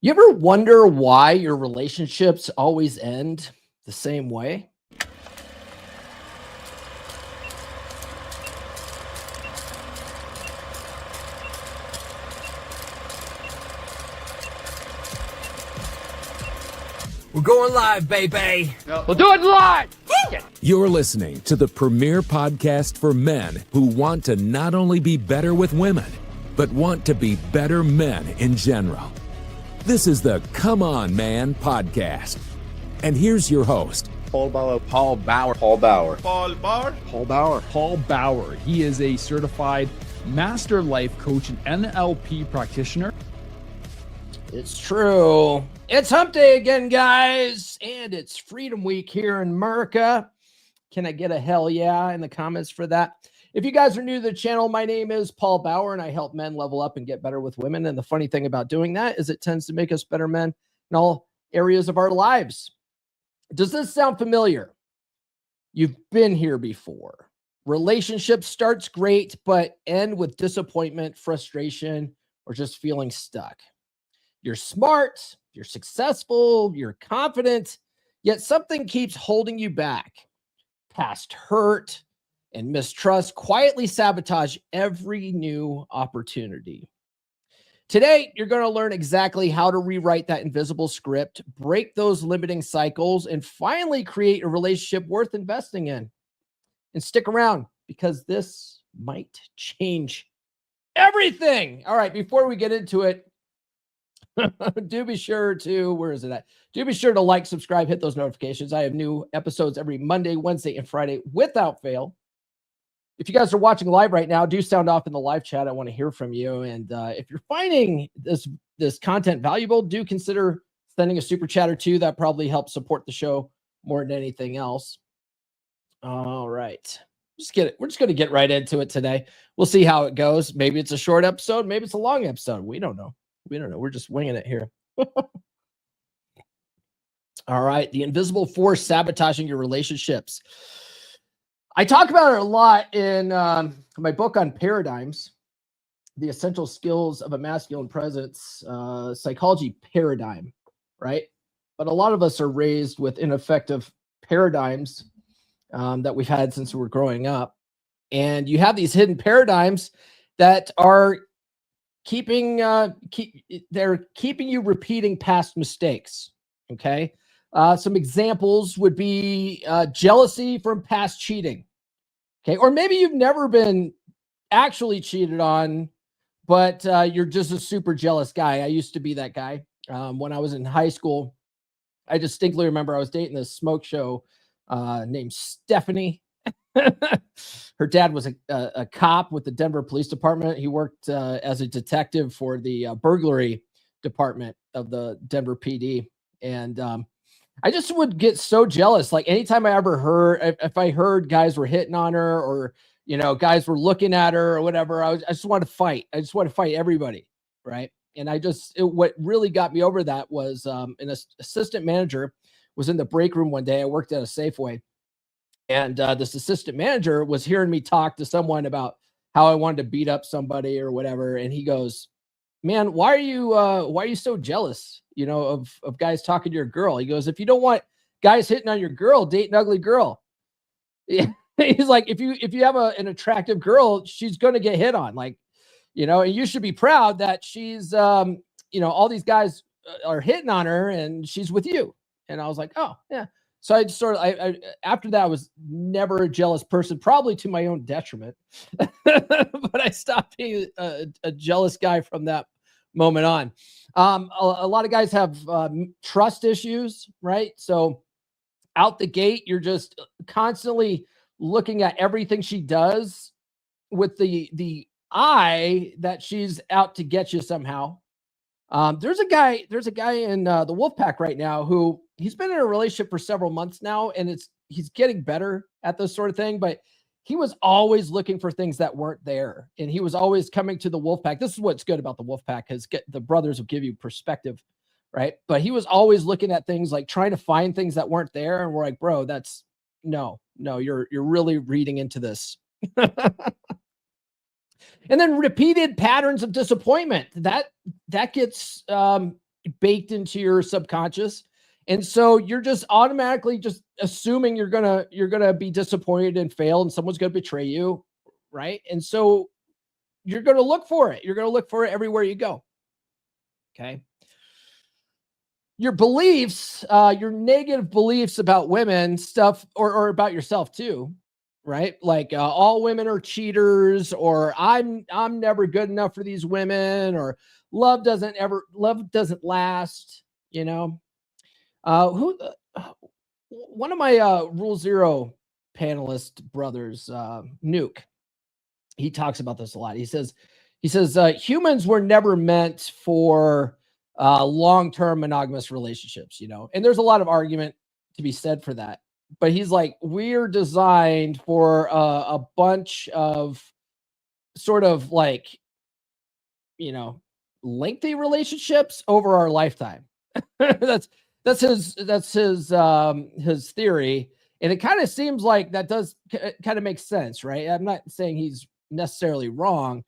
You ever wonder why your relationships always end the same way? We're going live, baby. We'll do it live. You're listening to the premier podcast for men who want to not only be better with women, but want to be better men in general. This is the Come On Man podcast. And here's your host, Paul Bauer. Paul Bauer. He is a certified master life coach and NLP practitioner. It's true. It's hump day again, guys, and it's Freedom Week here in America. Can I get a hell yeah in the comments for that? If you guys are new to the channel, my name is Paul Bauer, and I help men level up and get better with women. And the funny thing about doing that is it tends to make us better men in all areas of our lives. Does this sound familiar? You've been here before. Relationship starts great, but end with disappointment, frustration, or just feeling stuck. You're smart, you're successful, you're confident, yet something keeps holding you back. Past hurt and mistrust quietly sabotage every new opportunity. Today, you're going to learn exactly how to rewrite that invisible script, break those limiting cycles, and finally create a relationship worth investing in. And stick around because this might change everything. All right, before we get into it, do be sure to, where is it at? Do be sure to like, subscribe, hit those notifications. I have new episodes every Monday, Wednesday, and Friday without fail. If you guys are watching live right now, do sound off in the live chat. I want to hear from you. And if you're finding this content valuable, do consider sending a super chat or two. That probably helps support the show more than anything else. All right. We're just going to get right into it today. We'll see how it goes. Maybe it's a short episode. Maybe it's a long episode. We don't know. We're just winging it here. All right. The invisible force sabotaging your relationships. I talk about it a lot in my book on paradigms, the essential skills of a masculine presence, psychology paradigm, right? But a lot of us are raised with ineffective paradigms that we've had since we were growing up. And you have these hidden paradigms that are keeping you repeating past mistakes. Okay. Some examples would be jealousy from past cheating. Okay. Or maybe you've never been actually cheated on, but you're just a super jealous guy. I used to be that guy. When I was in high school, I distinctly remember I was dating this smoke show named Stephanie. Her dad was a cop with the Denver Police Department. He worked as a detective for the burglary department of the Denver PD. And I just would get so jealous. Like anytime I ever heard, if I heard guys were hitting on her or, guys were looking at her or whatever, I just wanted to fight. I just wanted to fight everybody. Right. And what really got me over that was an assistant manager was in the break room one day. I worked at a Safeway. And this assistant manager was hearing me talk to someone about how I wanted to beat up somebody or whatever. And he goes, man, why are you so jealous, of guys talking to your girl? He goes, if you don't want guys hitting on your girl, date an ugly girl. He's like, if you have an attractive girl, she's going to get hit on, and you should be proud that she's, all these guys are hitting on her and she's with you. And I was like, oh yeah. So I after that, I was never a jealous person, probably to my own detriment, but I stopped being a jealous guy from that moment on. A lot of guys have trust issues, right? So out the gate, you're just constantly looking at everything she does with the eye that she's out to get you somehow. There's a guy in the Wolfpack right now who he's been in a relationship for several months now, and he's getting better at this sort of thing, but he was always looking for things that weren't there. And he was always coming to the Wolfpack. This is what's good about the Wolfpack, is the brothers will give you perspective, right? But he was always looking at things, like trying to find things that weren't there. And we're like, bro, that's no, you're really reading into this. And then repeated patterns of disappointment that gets baked into your subconscious. And so you're just automatically just assuming you're gonna be disappointed and fail, and someone's gonna betray you, right? And so you're gonna look for it. You're gonna look for it everywhere you go. Okay. Your beliefs, your negative beliefs about women, stuff, or about yourself too, right? Like all women are cheaters, or I'm never good enough for these women, or love doesn't last. You know, who one of my Rule Zero panelist brothers, Nuke, he talks about this a lot. He says humans were never meant for long-term monogamous relationships, you know, and there's a lot of argument to be said for that. But he's like, we're designed for a bunch of sort of like, you know, lengthy relationships over our lifetime. that's his theory, and it kind of seems like that does kind of make sense, right? I'm not saying he's necessarily wrong,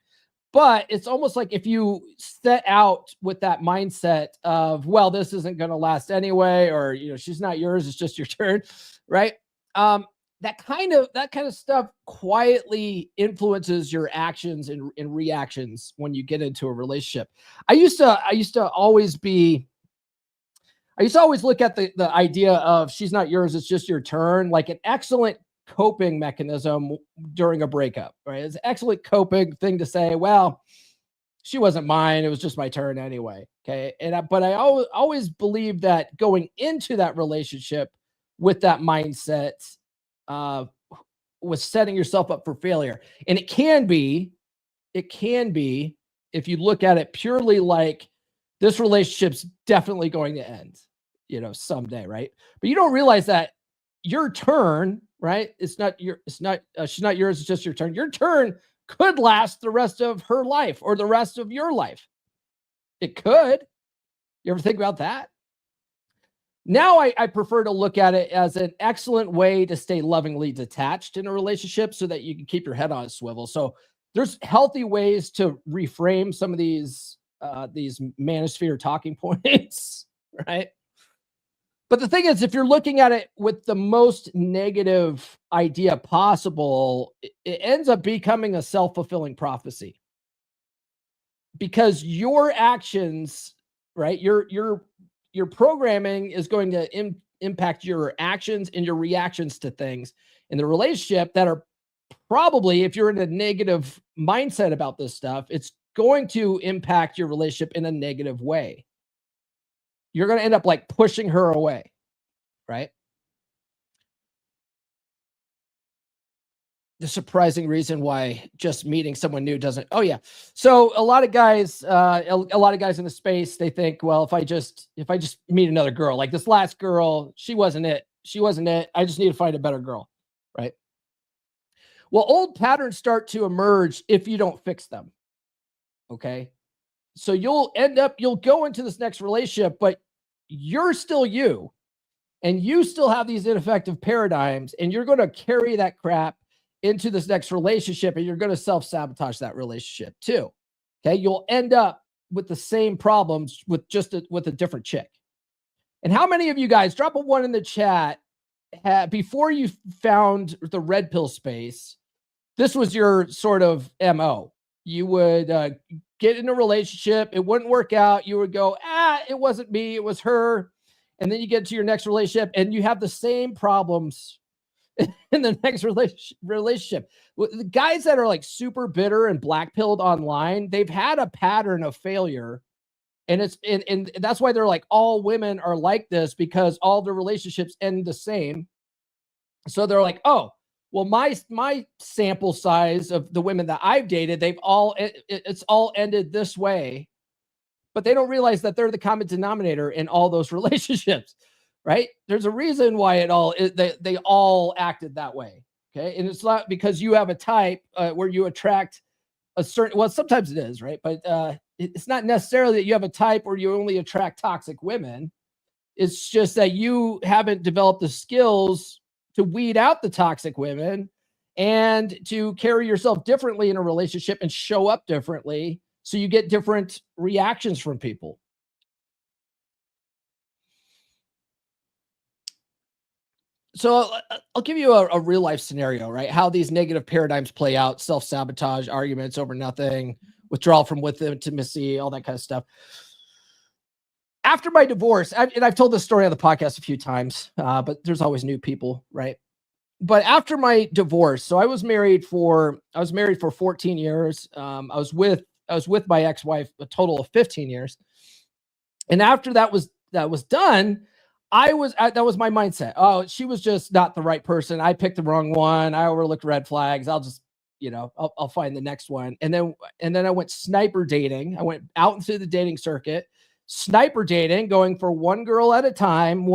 but it's almost like if you set out with that mindset of, well, this isn't going to last anyway, or, you know, she's not yours, it's just your turn, right? That kind of stuff quietly influences your actions and reactions when you get into a relationship. I used to always look at the idea of she's not yours, it's just your turn, like an excellent coping mechanism during a breakup, right? It's an excellent coping thing to say, well, she wasn't mine, it was just my turn anyway. Okay. But I always believed that going into that relationship with that mindset was setting yourself up for failure. And it can be if you look at it purely like this relationship's definitely going to end, you know, someday, right? But you don't realize that your turn, right? She's not yours, it's just your turn. Your turn could last the rest of her life or the rest of your life. It could. You ever think about that? Now I prefer to look at it as an excellent way to stay lovingly detached in a relationship so that you can keep your head on a swivel. So there's healthy ways to reframe some of these manosphere talking points, right? But the thing is, if you're looking at it with the most negative idea possible, it ends up becoming a self-fulfilling prophecy. Because your actions, right? Your programming is going to impact your actions and your reactions to things in the relationship that are probably, if you're in a negative mindset about this stuff, it's going to impact your relationship in a negative way. You're going to end up like pushing her away, right? The surprising reason why just meeting someone new doesn't. Oh yeah. So a lot of guys in the space, they think, well, if I just meet another girl, like this last girl, she wasn't it. I just need to find a better girl, right? Well, old patterns start to emerge if you don't fix them. Okay. So you'll go into this next relationship, but you're still you, and you still have these ineffective paradigms, and you're going to carry that crap into this next relationship, and you're going to self-sabotage that relationship too. Okay. You'll end up with the same problems with with a different chick. And how many of you guys, drop a 1 in the chat, before you found the red pill space, this was your sort of MO? You would get in a relationship, it wouldn't work out, you would go, it wasn't me, it was her. And then you get to your next relationship and you have the same problems in the next relationship. The guys that are like super bitter and black pilled online, they've had a pattern of failure. And and that's why they're like, all women are like this, because all the relationships end the same. So they're like, oh, well, my sample size of the women that I've dated, it's all ended this way. But they don't realize that they're the common denominator in all those relationships, right? There's a reason why they all acted that way. Okay. And it's not because you have a type where you attract a certain, well, sometimes it is, right? But it's not necessarily that you have a type where you only attract toxic women. It's just that you haven't developed the skills to weed out the toxic women and to carry yourself differently in a relationship and show up differently, so you get different reactions from people. So I'll give you a real life scenario, right? How these negative paradigms play out: self-sabotage, arguments over nothing, withdrawal from with intimacy, all that kind of stuff. After my divorce, and I've told this story on the podcast a few times, but there's always new people, right? But after my divorce, so I was married for 14 years. I was with my ex-wife a total of 15 years. And after that was done, that was my mindset. Oh, she was just not the right person. I picked the wrong one. I overlooked red flags. I'll just, I'll find the next one. And then I went sniper dating. I went out into the dating circuit, sniper dating, going for one girl at a time,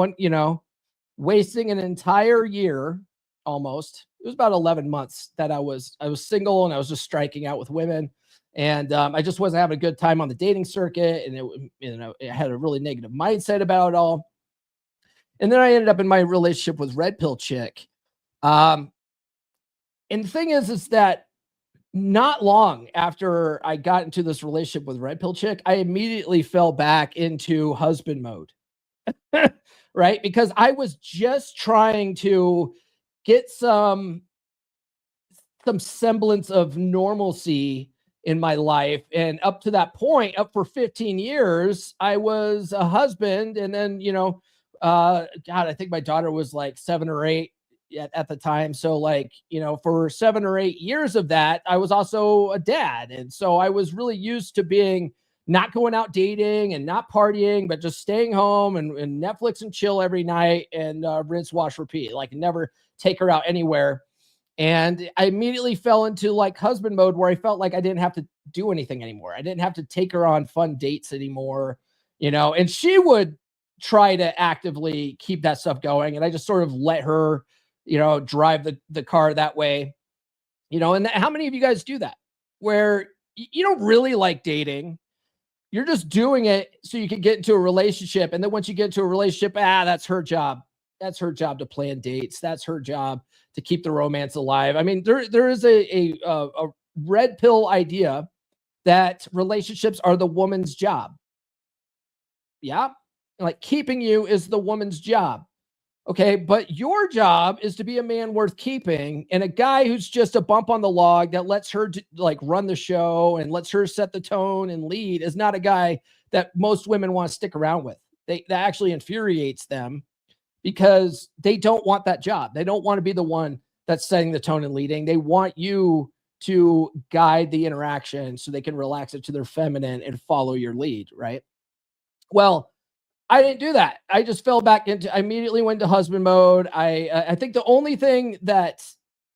wasting an entire year almost. It was about 11 months that I was single, and I was just striking out with women. And I just wasn't having a good time on the dating circuit. And it had a really negative mindset about it all. And then I ended up in my relationship with Red Pill Chick. And the thing is that not long after I got into this relationship with Red Pill Chick, I immediately fell back into husband mode, right? Because I was just trying to get some semblance of normalcy in my life. And up to that point, up for 15 years, I was a husband. And then, God, I think my daughter was like 7 or 8 at the time. So for 7 or 8 years of that, I was also a dad. And so I was really used to being not going out dating and not partying, but just staying home and Netflix and chill every night and rinse, wash, repeat, like never take her out anywhere. And I immediately fell into like husband mode, where I felt like I didn't have to do anything anymore. I didn't have to take her on fun dates anymore, and she would try to actively keep that stuff going. And I just sort of let her, drive the car that way, and how many of you guys do that, where you don't really like dating? You're just doing it so you can get into a relationship. And then once you get into a relationship, that's her job. That's her job to plan dates. That's her job to keep the romance alive. I mean, there is a red pill idea that relationships are the woman's job. Yeah. Like keeping you is the woman's job. Okay. But your job is to be a man worth keeping, and a guy who's just a bump on the log that lets her run the show and lets her set the tone and lead is not a guy that most women want to stick around with. That actually infuriates them, because they don't want that job. They don't want to be the one that's setting the tone and leading. They want you to guide the interaction so they can relax it to their feminine and follow your lead, right? Well, I didn't do that. I just fell back I immediately went to husband mode. I think the only thing that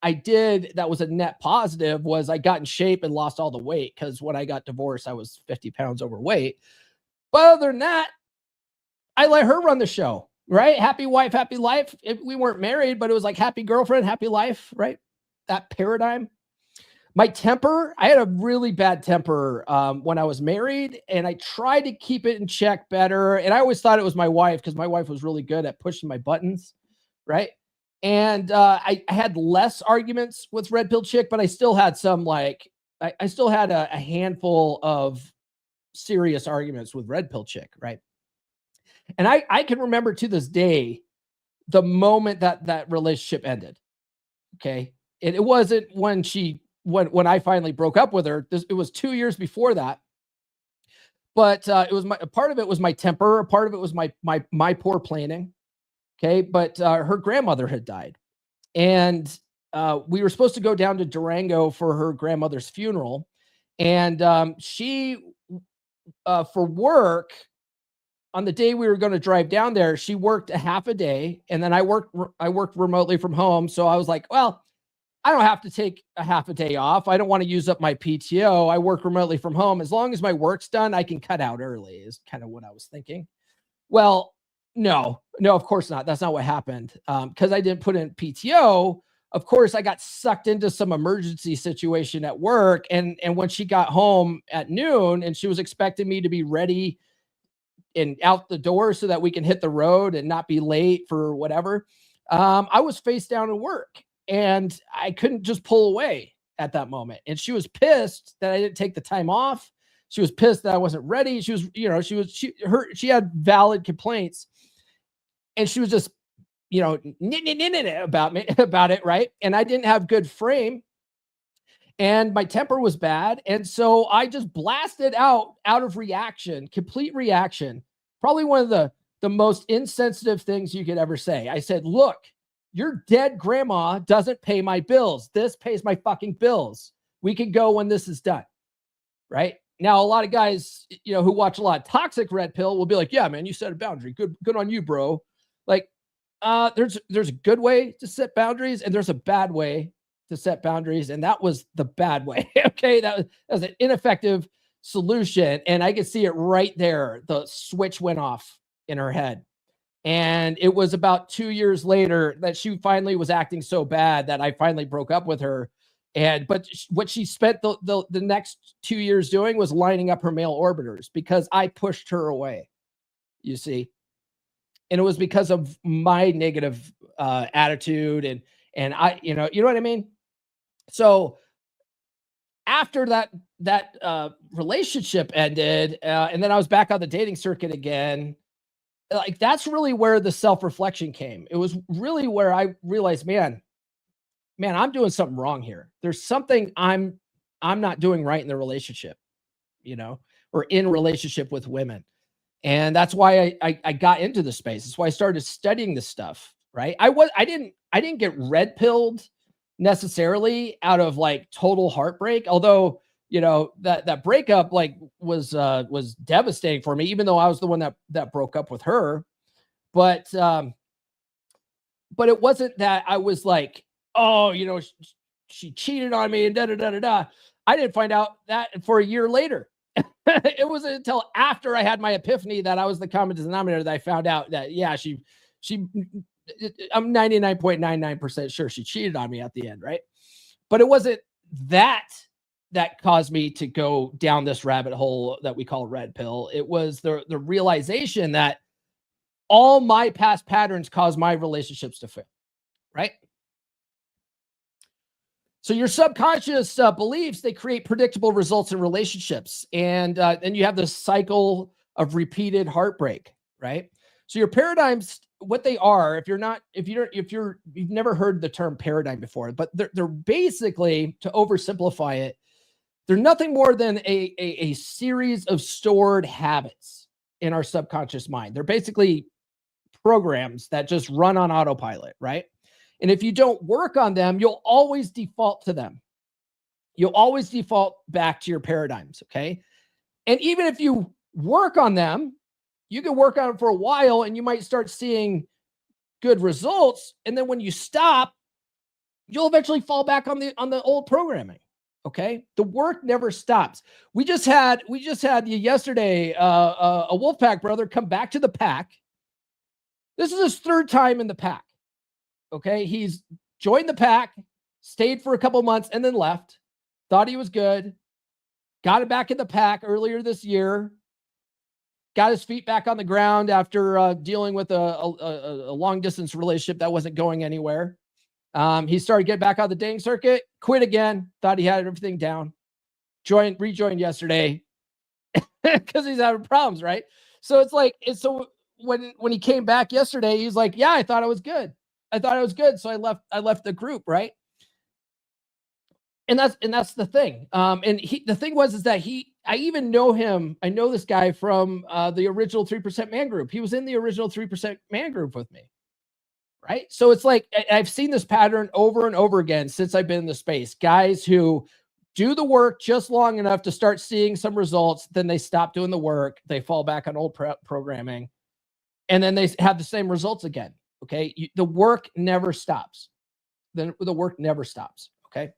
I did that was a net positive was I got in shape and lost all the weight, because when I got divorced, I was 50 pounds overweight. But other than that, I let her run the show. Right? Happy wife, happy life. We weren't married, but it was like happy girlfriend, happy life, right? That paradigm. My temper, I had a really bad temper when I was married, and I tried to keep it in check better. And I always thought it was my wife, because my wife was really good at pushing my buttons, right? And I had less arguments with Red Pill Chick, but I still had some, I still had a handful of serious arguments with Red Pill Chick, right? And I can remember to this day the moment that relationship ended. Okay. And it wasn't when I finally broke up with her. It was 2 years before that. But it was a part of it was my temper. A part of it was my poor planning. Okay. But her grandmother had died. And we were supposed to go down to Durango for her grandmother's funeral. And she, for work, on the day we were going to drive down there, she worked a half a day, and then I worked remotely from home. So I was like, well, I don't have to take a half a day off. I don't want to use up my PTO. I work remotely from home. As long as my work's done, I can cut out early, is kind of what I was thinking. Well, no, of course not. That's not what happened. Because I didn't put in PTO. Of course, I got sucked into some emergency situation at work. And when she got home at noon, and she was expecting me to be ready and out the door so that we can hit the road and not be late for whatever, I was face down at work, and I couldn't just pull away at that moment. And she was pissed that I didn't take the time off. She was pissed that I wasn't ready. She was, she had valid complaints, and she was just about it, right? And I didn't have good frame, and my temper was bad, and so I just blasted out of reaction, complete reaction. Probably one of the most insensitive things you could ever say. I said, "Look, your dead grandma doesn't pay my bills. This pays my fucking bills. We can go when this is done." Right? Now, a lot of guys, who watch a lot of Toxic Red Pill will be like, "Yeah, man, you set a boundary. Good on you, bro." Like, there's a good way to set boundaries, and there's a bad way to set boundaries, and that was the bad way. Okay, that was an ineffective solution, and I could see it right there. The switch went off in her head, and it was about 2 years later that she finally was acting so bad that I finally broke up with her. But what she spent the next 2 years doing was lining up her male orbiters because I pushed her away. You see. And it was because of my negative attitude, and I, you know what I mean? So after that relationship ended, and then I was back on the dating circuit again, like that's really where the self-reflection came. It was really where I realized, man, I'm doing something wrong here. There's something I'm not doing right in the relationship, or in relationship with women. And that's why I got into the space. That's why I started studying this stuff, right? I didn't get red pilled necessarily out of like total heartbreak, although that breakup like was devastating for me, even though I was the one that broke up with her. But it wasn't that I was like, oh, she cheated on me and da da da da da. I didn't find out that for a year later. It wasn't until after I had my epiphany that I was the common denominator that I found out that, yeah, she I'm 99.99% sure she cheated on me at the end, right? But it wasn't that caused me to go down this rabbit hole that we call red pill. It was the realization that all my past patterns cause my relationships to fail, right? So your subconscious beliefs, they create predictable results in relationships. And then you have this cycle of repeated heartbreak, right? So your paradigms, what they are, if you've never heard the term paradigm before, but they're basically, to oversimplify it, they're nothing more than a series of stored habits in our subconscious mind. They're basically programs that just run on autopilot, right? And if you don't work on them, you'll always default to them. You'll always default back to your paradigms, okay? And even if you work on them, you can work on it for a while and you might start seeing good results. And then when you stop, you'll eventually fall back on the old programming, okay? The work never stops. We just had yesterday a Wolfpack brother come back to the pack. This is his third time in the pack. Okay, he's joined the pack, stayed for a couple months, and then left. Thought he was good. Got it back in the pack earlier this year. Got his feet back on the ground after dealing with a long-distance relationship that wasn't going anywhere. He started getting back on the dating circuit, quit again, thought he had everything down. Rejoined yesterday because he's having problems, right? So it's like, when he came back yesterday, he's like, yeah, I thought I was good. So I left the group, right? And that's the thing. And the thing was that I even know him. I know this guy from the original 3% Man group. He was in the original 3% Man group with me, right? So it's like I've seen this pattern over and over again since I've been in the space. Guys who do the work just long enough to start seeing some results, then they stop doing the work. They fall back on old programming, and then they have the same results again. Okay. The work never stops. The work never stops. Okay.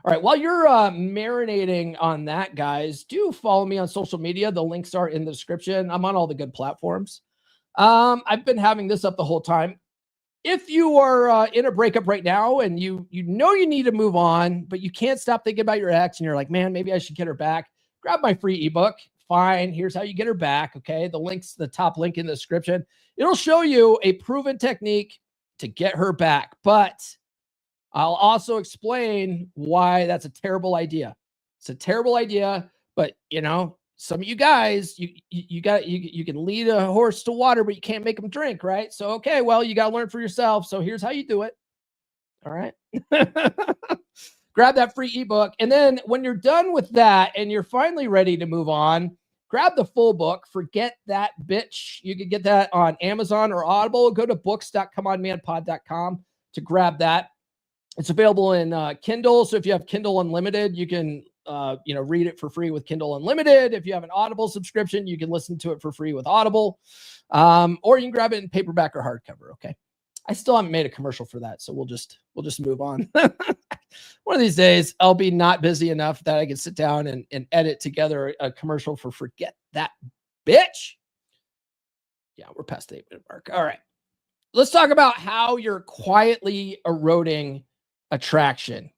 All right. While you're marinating on that, guys, do follow me on social media. The links are in the description. I'm on all the good platforms. I've been having this up the whole time. If you are in a breakup right now and you know you need to move on, but you can't stop thinking about your ex and you're like, man, maybe I should get her back, grab my free ebook. Fine. Here's how you get her back. Okay. The top link in the description. It'll show you a proven technique to get her back, but I'll also explain why that's a terrible idea. It's a terrible idea, but some of you guys, you can lead a horse to water, but you can't make them drink, right? So, okay, well, you got to learn for yourself. So here's how you do it. All right. Grab that free ebook. And then when you're done with that and you're finally ready to move on, grab the full book. Forget That Bitch. You can get that on Amazon or Audible. Go to books.comeonmanpod.com to grab that. It's available in Kindle. So if you have Kindle Unlimited, you can read it for free with Kindle Unlimited. If you have an Audible subscription, you can listen to it for free with Audible. Or you can grab it in paperback or hardcover. Okay. I still haven't made a commercial for that, so we'll just move on. One of these days, I'll be not busy enough that I can sit down and edit together a commercial for Forget That Bitch. Yeah, we're past the 8-minute mark. All right. Let's talk about how you're quietly eroding attraction.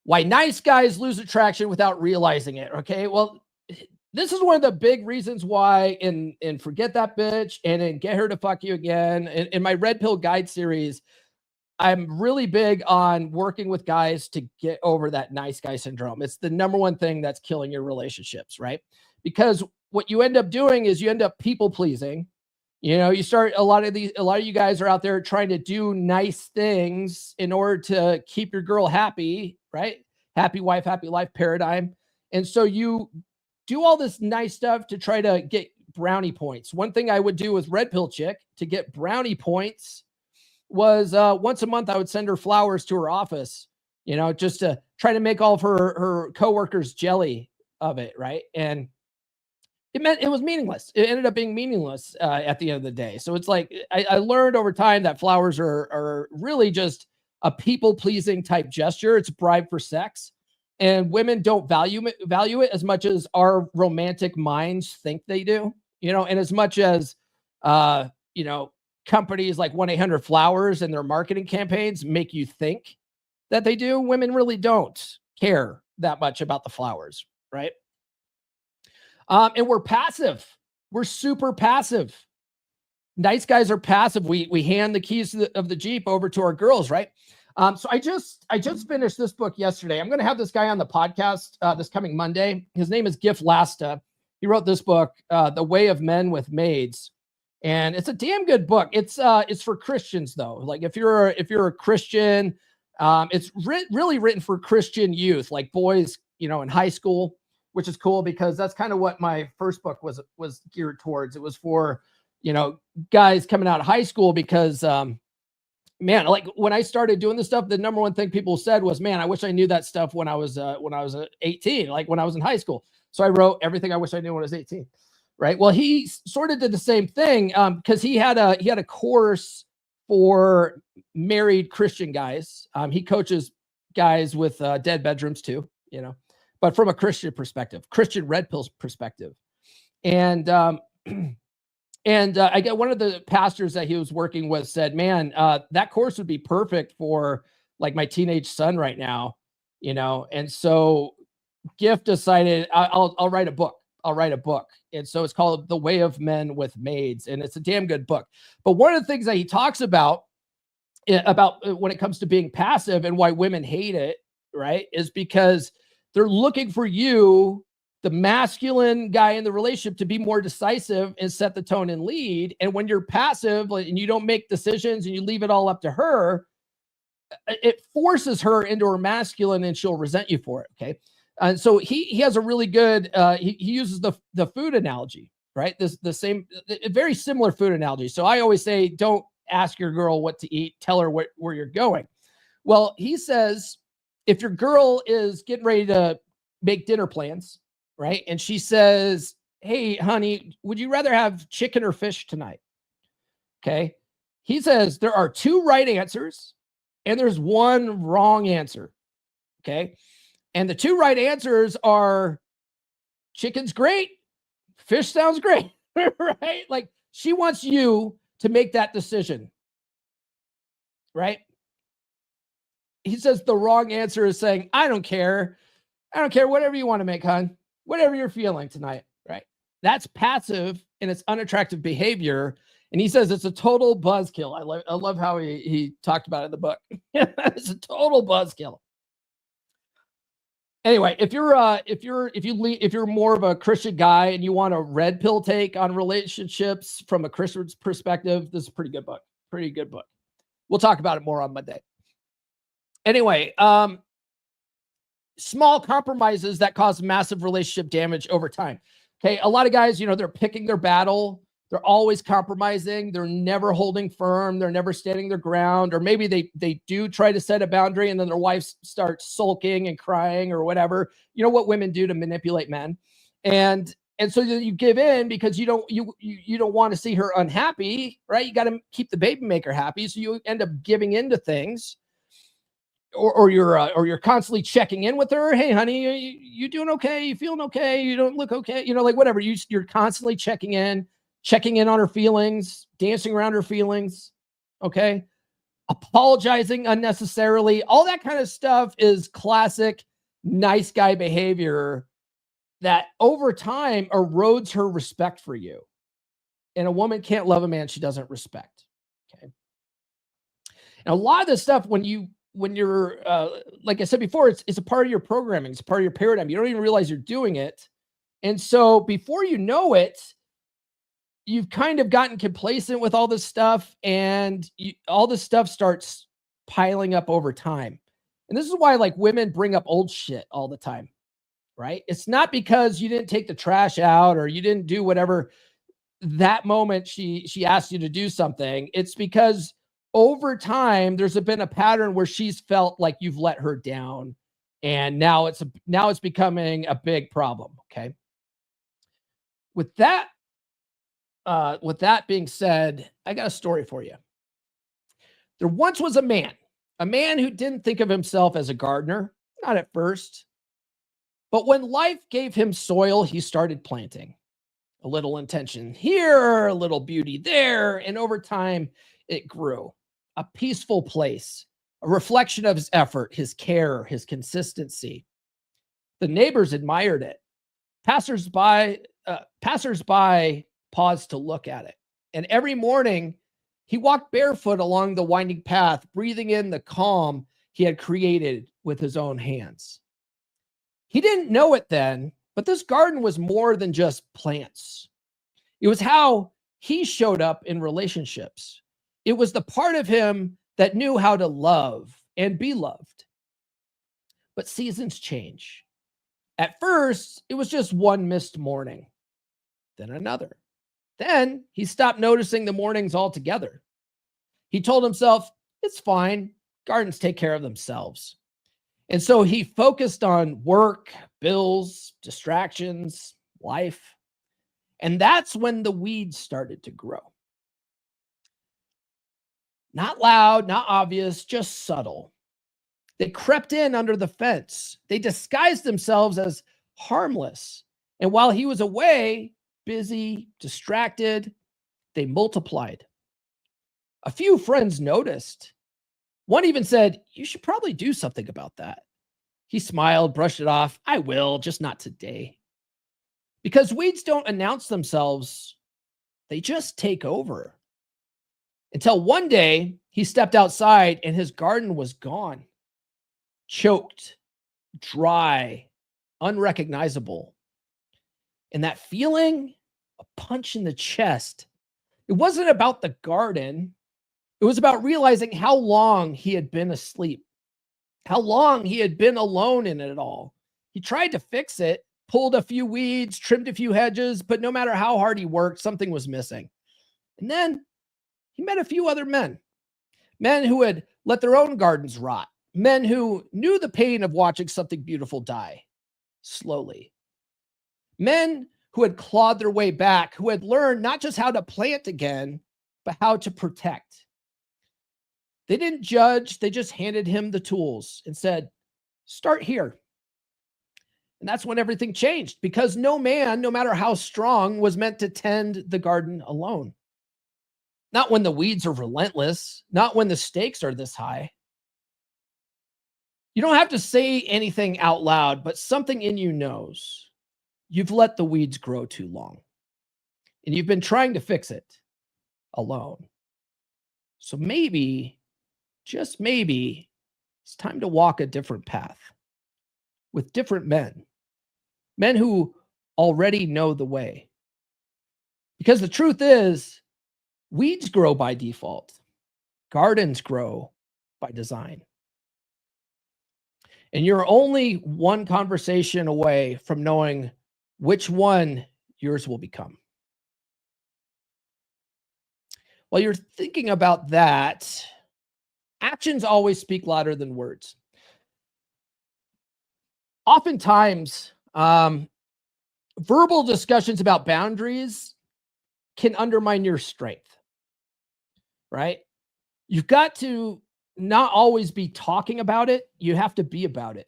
Why nice guys lose attraction without realizing it. Okay. Well, this is one of the big reasons why in Forget That Bitch and in Get Her to Fuck You Again, in my Red Pill Guide series, I'm really big on working with guys to get over that nice guy syndrome. It's the number one thing that's killing your relationships, right? Because what you end up doing is you end up people pleasing. You start, a lot of you guys are out there trying to do nice things in order to keep your girl happy, right? Happy wife, happy life paradigm. And so you do all this nice stuff to try to get brownie points. One thing I would do with Red Pill Chick to get brownie points was once a month, I would send her flowers to her office, just to try to make all of her coworkers jelly of it. Right. And it was meaningless. It ended up being meaningless at the end of the day. So it's like, I learned over time that flowers are really just a people pleasing type gesture. It's a bribe for sex. And women don't value it as much as our romantic minds think they do, and as much as, companies like 1-800-Flowers and their marketing campaigns make you think that they do. Women really don't care that much about the flowers, right? And we're passive. We're super passive. Nice guys are passive. We hand the keys of the Jeep over to our girls, right? So I just finished this book yesterday. I'm going to have this guy on the podcast this coming Monday. His name is Gif Lasta. He wrote this book, The Way of Men with Maids, and it's a damn good book. It's for Christians though. Like if you're a Christian, it's really written for Christian youth, like boys, in high school, which is cool because that's kind of what my first book was geared towards. It was for guys coming out of high school because man, like when I started doing this stuff, the number one thing people said was, man, I wish I knew that stuff when I was 18, like when I was in high school. So I wrote everything I wish I knew when I was 18. Right. Well, he sort of did the same thing because he had a course for married Christian guys. He coaches guys with dead bedrooms too, but from a Christian perspective, Christian Red Pill's perspective. And I got one of the pastors that he was working with said, man, that course would be perfect for like my teenage son right now, And so Gift decided I'll write a book. And so it's called The Way of Men with Maids. And it's a damn good book. But one of the things that he talks about when it comes to being passive and why women hate it, right, is because they're looking for you, the masculine guy in the relationship, to be more decisive and set the tone and lead. And when you're passive and you don't make decisions and you leave it all up to her, it forces her into her masculine and she'll resent you for it. Okay. And so he has a really good, he uses the food analogy, right? The same, very similar food analogy. So I always say, don't ask your girl what to eat, tell her where you're going. Well, he says, if your girl is getting ready to make dinner plans, right? And she says, hey, honey, would you rather have chicken or fish tonight? Okay. He says there are 2 right answers and there's 1 wrong answer. Okay. And the 2 right answers are chicken's great, fish sounds great, right? Like she wants you to make that decision, right? He says the wrong answer is saying, I don't care, whatever you want to make, hon, whatever you're feeling tonight, right? That's passive and it's unattractive behavior. And he says it's a total buzzkill. I love how he talked about it in the book. It's a total buzzkill. Anyway, if you're more of a Christian guy and you want a red pill take on relationships from a Christian's perspective, this is a pretty good book. Pretty good book. We'll talk about it more on Monday. Anyway, small compromises that cause massive relationship damage over time. Okay, a lot of guys, they're picking their battle. They're always compromising. They're never holding firm. They're never standing their ground. Or maybe they do try to set a boundary and then their wife starts sulking and crying or whatever. You know what women do to manipulate men. And so you give in because you don't want to see her unhappy, right? You got to keep the baby maker happy. So you end up giving into things. Or you're constantly checking in with her. Hey, honey, you doing okay? You feeling okay? You don't look okay? Like whatever. You're constantly checking in on her feelings, dancing around her feelings. Okay. Apologizing unnecessarily. All that kind of stuff is classic nice guy behavior that over time erodes her respect for you. And a woman can't love a man she doesn't respect. Okay. And a lot of this stuff, when you're, like I said before, it's a part of your programming. It's a part of your paradigm. You don't even realize you're doing it. And so before you know it, you've kind of gotten complacent with all this stuff, and all this stuff starts piling up over time. And this is why like women bring up old shit all the time, right? It's not because you didn't take the trash out or you didn't do whatever that moment she asked you to do something. It's because over time, there's been a pattern where she's felt like you've let her down, and now it's becoming a big problem. Okay. With that being said, I got a story for you. There once was a man who didn't think of himself as a gardener, not at first, but when life gave him soil, he started planting. A little intention here, a little beauty there, and over time, it grew. A peaceful place, a reflection of his effort, his care, his consistency. The neighbors admired it. Passers-by paused to look at it. And every morning, he walked barefoot along the winding path, breathing in the calm he had created with his own hands. He didn't know it then, but this garden was more than just plants. It was how he showed up in relationships. It was the part of him that knew how to love and be loved. But seasons change. At first, it was just one missed morning, then another. Then he stopped noticing the mornings altogether. He told himself, it's fine. Gardens take care of themselves. And so he focused on work, bills, distractions, life. And that's when the weeds started to grow. Not loud, not obvious, just subtle. They crept in under the fence. They disguised themselves as harmless. And while he was away, busy, distracted, they multiplied. A few friends noticed. One even said, you should probably do something about that. He smiled, brushed it off. I will, just not today. Because weeds don't announce themselves. They just take over. Until one day, he stepped outside and his garden was gone. Choked, dry, unrecognizable. And that feeling, a punch in the chest. It wasn't about the garden. It was about realizing how long he had been asleep, how long he had been alone in it all. He tried to fix it, pulled a few weeds, trimmed a few hedges, but no matter how hard he worked, something was missing. And then he met a few other men who had let their own gardens rot, men who knew the pain of watching something beautiful die slowly, men who had clawed their way back, who had learned not just how to plant again, but how to protect. They didn't judge. They just handed him the tools and said, start here. And that's when everything changed, because no man, no matter how strong, was meant to tend the garden alone. Not when the weeds are relentless, not when the stakes are this high. You don't have to say anything out loud, but something in you knows. You've let the weeds grow too long, and you've been trying to fix it alone. So maybe, just maybe, it's time to walk a different path. with different men who already know the way. Because the truth is, weeds grow by default. Gardens grow by design. And you're only one conversation away from knowing which one yours will become. While you're thinking about that, actions always speak louder than words. Oftentimes, verbal discussions about boundaries can undermine your strength, right? You've got to not always be talking about it. You have to be about it,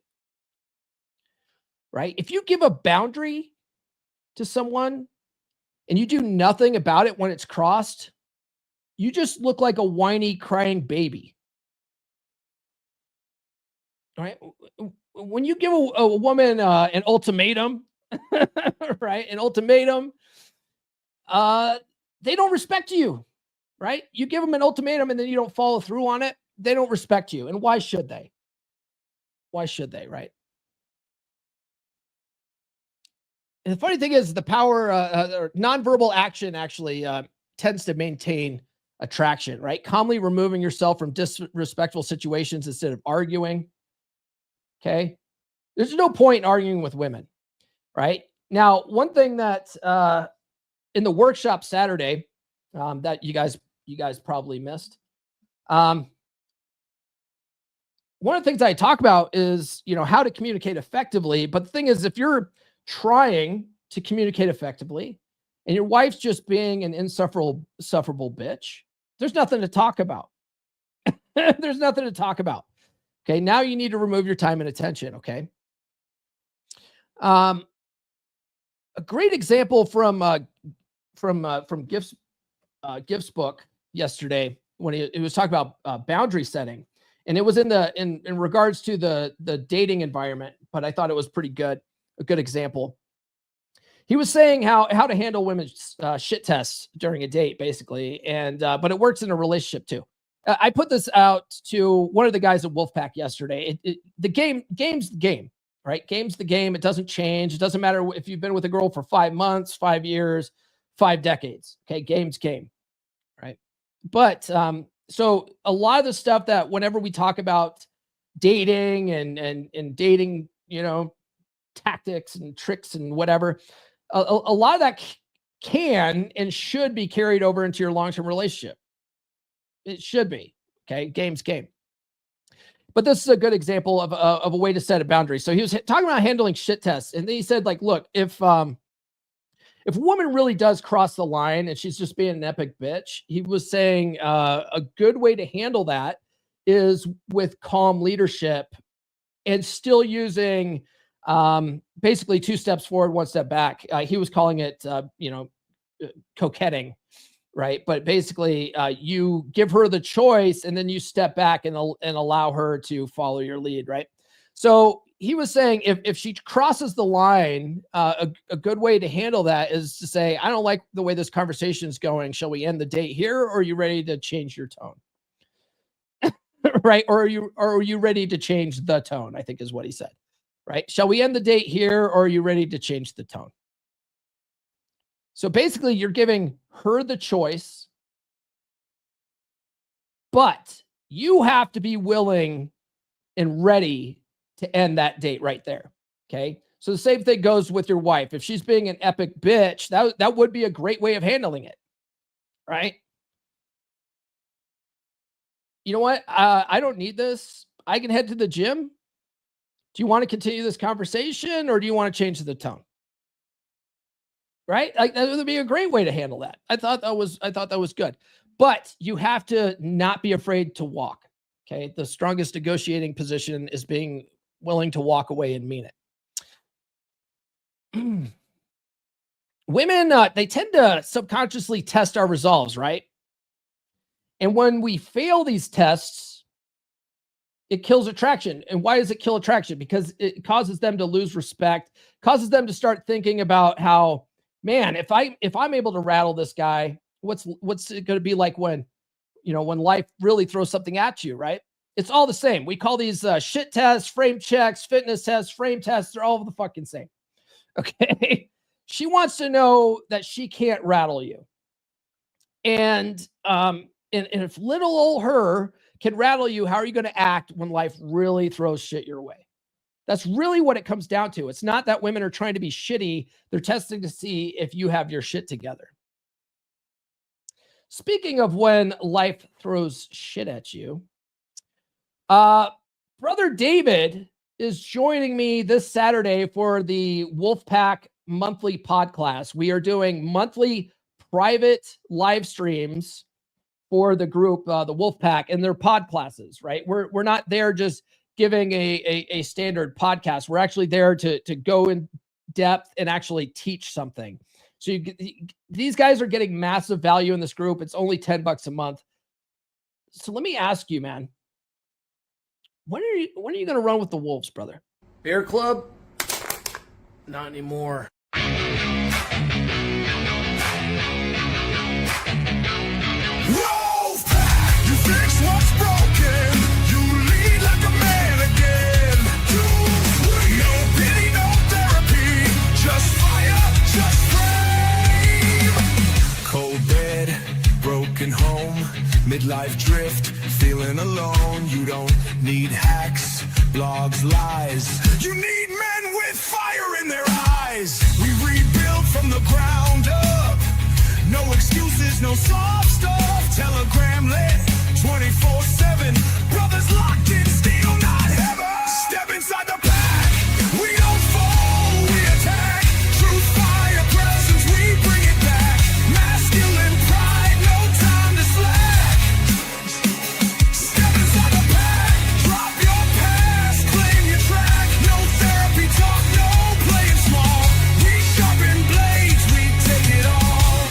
right? If you give a boundary to someone and you do nothing about it when it's crossed, you just look like a whiny, crying baby, right? When you give a woman an ultimatum, right? An ultimatum, they don't respect you, right? You give them an ultimatum and then you don't follow through on it. They don't respect you. And why should they? Why should they, right? And the funny thing is the power, or nonverbal action actually tends to maintain attraction, right? Calmly removing yourself from disrespectful situations instead of arguing. Okay. There's no point in arguing with women, right? Now, one thing that in the workshop Saturday that you guys probably missed, one of the things I talk about is, how to communicate effectively. But the thing is, if you're trying to communicate effectively and your wife's just being an insufferable bitch, there's nothing to talk about. There's nothing to talk about. Okay. Now you need to remove your time and attention. Okay. A great example from Gift's book yesterday when he was talking about boundary setting, and it was in regards to the dating environment, but I thought it was pretty good, a good example. He was saying how to handle women's shit tests during a date, basically, and but it works in a relationship too. I put this out to one of the guys at Wolfpack yesterday. Game's the game, right? Game's the game. It doesn't change. It doesn't matter if you've been with a girl for 5 months, 5 years, 5 decades. Okay, game's game, right? But so a lot of the stuff that whenever we talk about dating and dating, tactics and tricks and whatever, a lot of that can and should be carried over into your long-term relationship. It should be. Okay, game's game. But this is a good example of a way to set a boundary. So he was talking about handling shit tests, and then he said, like, look, if a woman really does cross the line and she's just being an epic bitch, he was saying a good way to handle that is with calm leadership and still using basically 2 steps forward, 1 step back. He was calling it, coquetting, right? But basically, you give her the choice and then you step back and allow her to follow your lead, right? So he was saying if she crosses the line, a good way to handle that is to say, I don't like the way this conversation is going. Shall we end the date here, or are you ready to change your tone? Right? Or are you ready to change the tone? I think is what he said. Right? Shall we end the date here, or are you ready to change the tone? So basically, you're giving her the choice, but you have to be willing and ready to end that date right there. Okay. So the same thing goes with your wife. If she's being an epic bitch, that would be a great way of handling it. Right? You know what? I don't need this. I can head to the gym. Do you want to continue this conversation, or do you want to change the tone? Right? Like, that would be a great way to handle that. I thought that was good. But you have to not be afraid to walk. Okay. The strongest negotiating position is being willing to walk away and mean it. Women, they tend to subconsciously test our resolves, right? And when we fail these tests, it kills attraction. And why does it kill attraction? Because it causes them to lose respect, causes them to start thinking about how, man, if I'm able to rattle this guy, what's it going to be like when life really throws something at you, right? It's all the same. We call these shit tests, frame checks, fitness tests, frame tests. They're all the fucking same. Okay. She wants to know that she can't rattle you. And if little old her can rattle you, how are you going to act when life really throws shit your way? That's really what it comes down to. It's not that women are trying to be shitty. They're testing to see if you have your shit together. Speaking of when life throws shit at you, Brother David is joining me this Saturday for the Wolfpack monthly pod class. We are doing monthly private live streams for the group, the Wolfpack, and their pod classes, right? We're not there just giving a standard podcast. We're actually there to go in depth and actually teach something. So these guys are getting massive value in this group. It's only $10 a month. So let me ask you, man, when are you going to run with the Wolves, brother? Bear club? Not anymore. You fix what's broken. You lead like a man again. No pity, no therapy. Just fire, just flame. Cold bed, broken home, midlife drift, feeling alone. You don't need hacks, blogs, lies. You need men with fire in their eyes. We rebuild from the ground up. No excuses, no soft stuff. Telegram lit 24/7. Brothers locked in steel, not heaven. Step inside the pack. We don't fall, we attack. Truth, fire, presence, we bring it back. Masculine pride, no time to slack. Step inside the pack. Drop your past, claim your track. No therapy talk, no playing small. We sharpen blades, we take it all.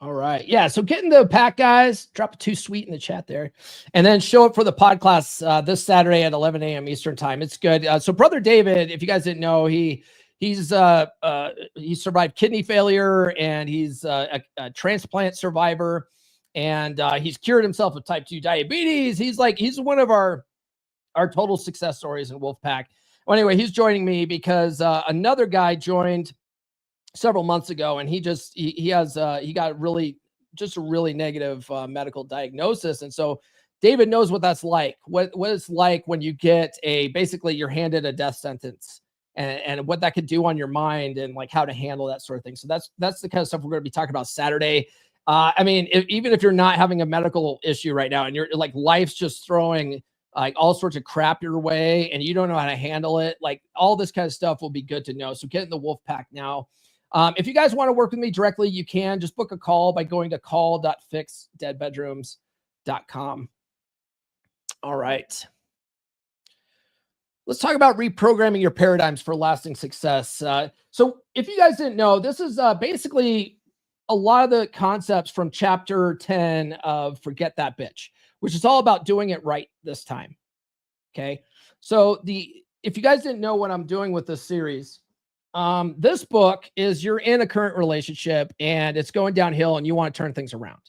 All right. Yeah. So get in the pack, guys. Drop a 2 sweet in the chat there. And then show up for the pod class this Saturday at 11 a.m. Eastern time. It's good. So Brother David, if you guys didn't know, he survived kidney failure, and he's a transplant survivor, and he's cured himself of type 2 diabetes. He's one of our total success stories in Wolfpack. Well, anyway, he's joining me because another guy joined several months ago, and he got a really negative medical diagnosis. And so David knows what that's like, what it's like when you get basically you're handed a death sentence, and what that could do on your mind, and like how to handle that sort of thing. So that's the kind of stuff we're going to be talking about Saturday. I mean, even if you're not having a medical issue right now, and you're like, life's just throwing like all sorts of crap your way, and you don't know how to handle it, like all this kind of stuff will be good to know. So get in the Wolfpack now. If you guys want to work with me directly, you can just book a call by going to call.fixdeadbedrooms.com. All right. Let's talk about reprogramming your paradigms for lasting success. So if you guys didn't know, this is basically a lot of the concepts from chapter 10 of Forget That Bitch, which is all about doing it right this time. Okay. So if you guys didn't know what I'm doing with this series, this book is you're in a current relationship and it's going downhill and you want to turn things around.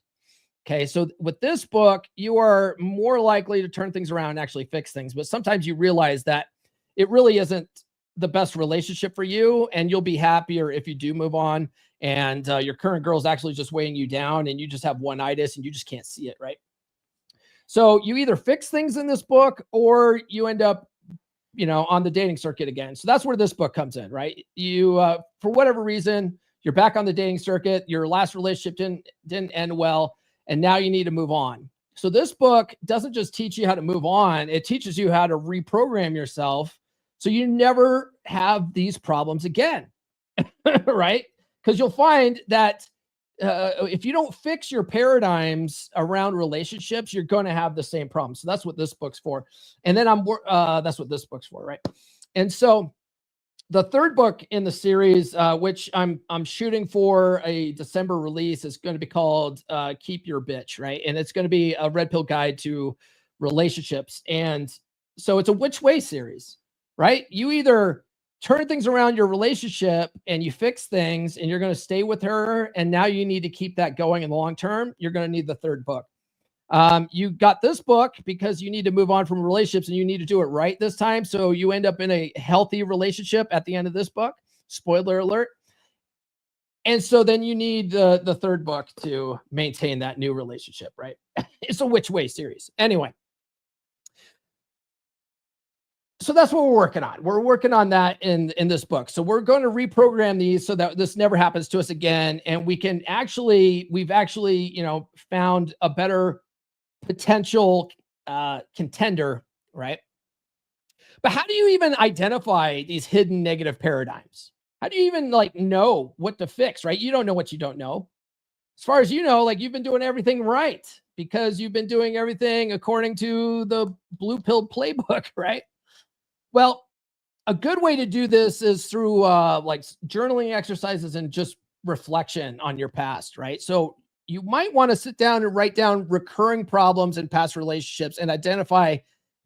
Okay. So with this book, you are more likely to turn things around and actually fix things. But sometimes you realize that it really isn't the best relationship for you, and you'll be happier if you do move on, and your current girl's actually just weighing you down, and you just have one-itis and you just can't see it. Right. So you either fix things in this book, or you end up, on the dating circuit again. So that's where this book comes in, right? You, for whatever reason, you're back on the dating circuit. Your last relationship didn't end well, and now you need to move on. So this book doesn't just teach you how to move on. It teaches you how to reprogram yourself so you never have these problems again, right? Because you'll find that if you don't fix your paradigms around relationships, you're going to have the same problem. So that's what this book's for. And then that's what this book's for, right? And so the third book in the series, which I'm shooting for a December release, is going to be called Keep Your Bitch, right? And it's going to be a red pill guide to relationships. And so it's a which way series, right? You either turn things around your relationship and you fix things and you're going to stay with her, and now you need to keep that going in the long term, you're going to need the third book. You got this book because you need to move on from relationships and you need to do it right this time. So you end up in a healthy relationship at the end of this book. Spoiler alert. And so then you need the third book to maintain that new relationship, right? It's a which way series. Anyway. So that's what we're working on. We're working on that in this book. So we're going to reprogram these so that this never happens to us again. And we've actually, found a better potential contender, right? But how do you even identify these hidden negative paradigms? How do you even know what to fix, right? You don't know what you don't know. As far as you know, you've been doing everything right because you've been doing everything according to the blue pill playbook, right? Well, a good way to do this is through journaling exercises and just reflection on your past, right? So you might want to sit down and write down recurring problems in past relationships and identify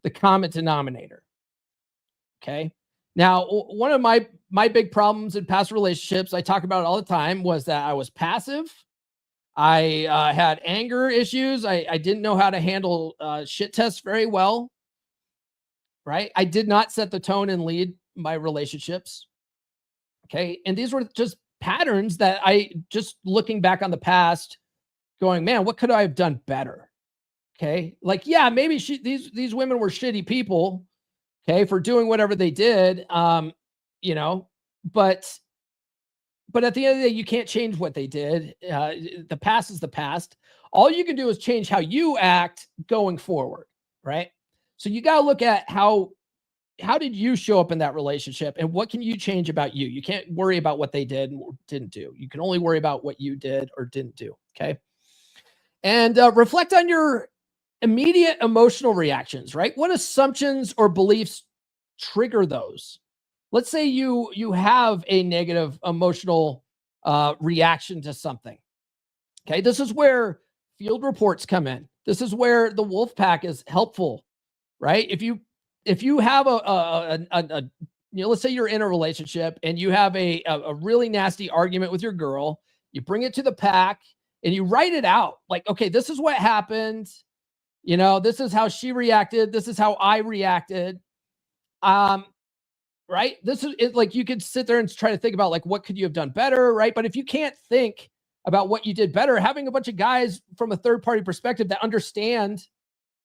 the common denominator. Okay. Now, one of my big problems in past relationships, I talk about it all the time, was that I was passive. I had anger issues. I didn't know how to handle shit tests very well. Right? I did not set the tone and lead my relationships. Okay. And these were just patterns that I just looking back on the past going, man, what could I have done better? Okay. Yeah, maybe these women were shitty people. Okay. For doing whatever they did. But at the end of the day, you can't change what they did. The past is the past. All you can do is change how you act going forward. Right. So you got to look at how did you show up in that relationship and what can you change about you? You can't worry about what they did or didn't do. You can only worry about what you did or didn't do. Okay. And reflect on your immediate emotional reactions, right? What assumptions or beliefs trigger those? Let's say you have a negative emotional reaction to something. Okay. This is where field reports come in. This is where the wolf pack is helpful. Right? If you have let's say you're in a relationship and you have a really nasty argument with your girl, you bring it to the pack and you write it out. Okay, this is what happened. This is how she reacted. This is how I reacted. Right? This is you could sit there and try to think about what could you have done better, right? But if you can't think about what you did better, having a bunch of guys from a third party perspective that understand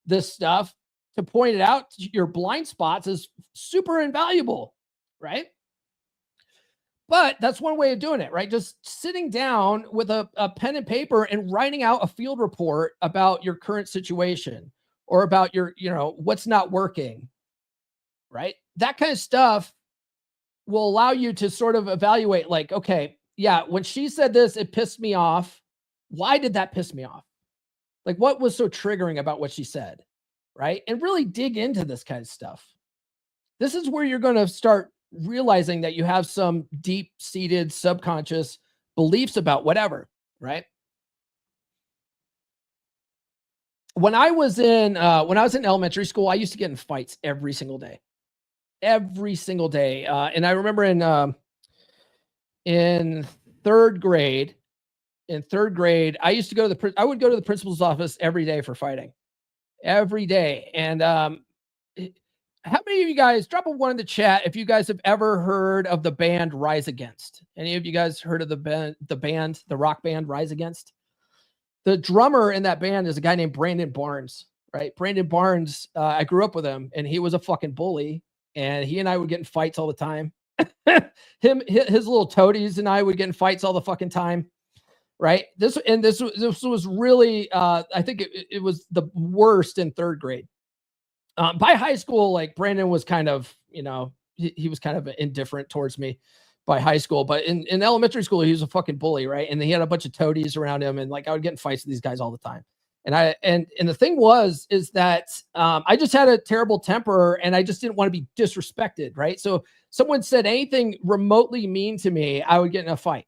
this stuff to point it out, your blind spots, is super invaluable, right? But that's one way of doing it, right? Just sitting down with a pen and paper and writing out a field report about your current situation or about your, what's not working, right? That kind of stuff will allow you to sort of evaluate okay, yeah, when she said this, it pissed me off. Why did that piss me off? What was so triggering about what she said? Right? And really dig into this kind of stuff. This is where you're going to start realizing that you have some deep-seated subconscious beliefs about whatever, right? When I was in elementary school, I used to get in fights every single day. Every single day. And I remember in third grade, I used to go to I would go to the principal's office every day for fighting. Every day. And how many of you guys, drop a 1 in the chat if you guys have ever heard of the band Rise Against? Any of you guys heard of the rock band Rise Against? The drummer in that band is a guy named Brandon Barnes, right? Brandon Barnes, I grew up with him and he was a fucking bully, and he and I would get in fights all the time. His little toadies and I would get in fights all the fucking time. Right. This was really, I think it was the worst in third grade. By high school, Brandon was kind of, he was kind of indifferent towards me by high school, but in elementary school, he was a fucking bully. Right. And he had a bunch of toadies around him. And I would get in fights with these guys all the time. And the thing is that I just had a terrible temper and I just didn't want to be disrespected. Right. So someone said anything remotely mean to me, I would get in a fight.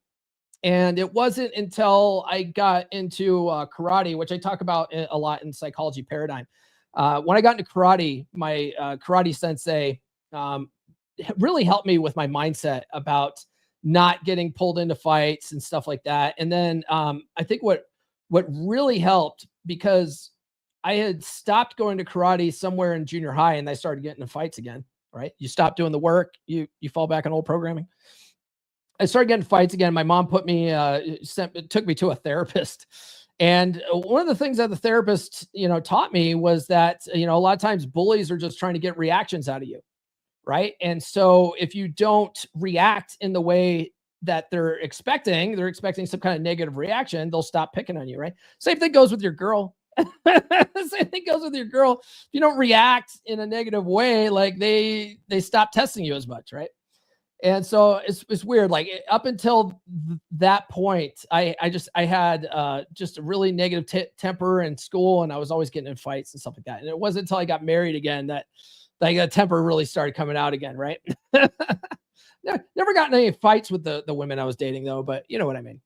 And it wasn't until I got into karate, which I talk about a lot in Psychology Paradigm. When I got into karate, my karate sensei really helped me with my mindset about not getting pulled into fights and stuff like that. And then I think what really helped, because I had stopped going to karate somewhere in junior high and I started getting in fights again, right? You stop doing the work, you fall back on old programming. I started getting fights again. My mom took me to a therapist. And one of the things that the therapist, taught me was that, a lot of times bullies are just trying to get reactions out of you. Right. And so if you don't react in the way that they're expecting some kind of negative reaction, they'll stop picking on you. Right. Same thing goes with your girl. Same thing goes with your girl. If you don't react in a negative way, like they stop testing you as much. Right. And so it's weird. Like up until that point, I had just a really negative temper in school, and I was always getting in fights and stuff like that. And it wasn't until I got married again that that temper really started coming out again, right? Never gotten any fights with the women I was dating though, but you know what I mean.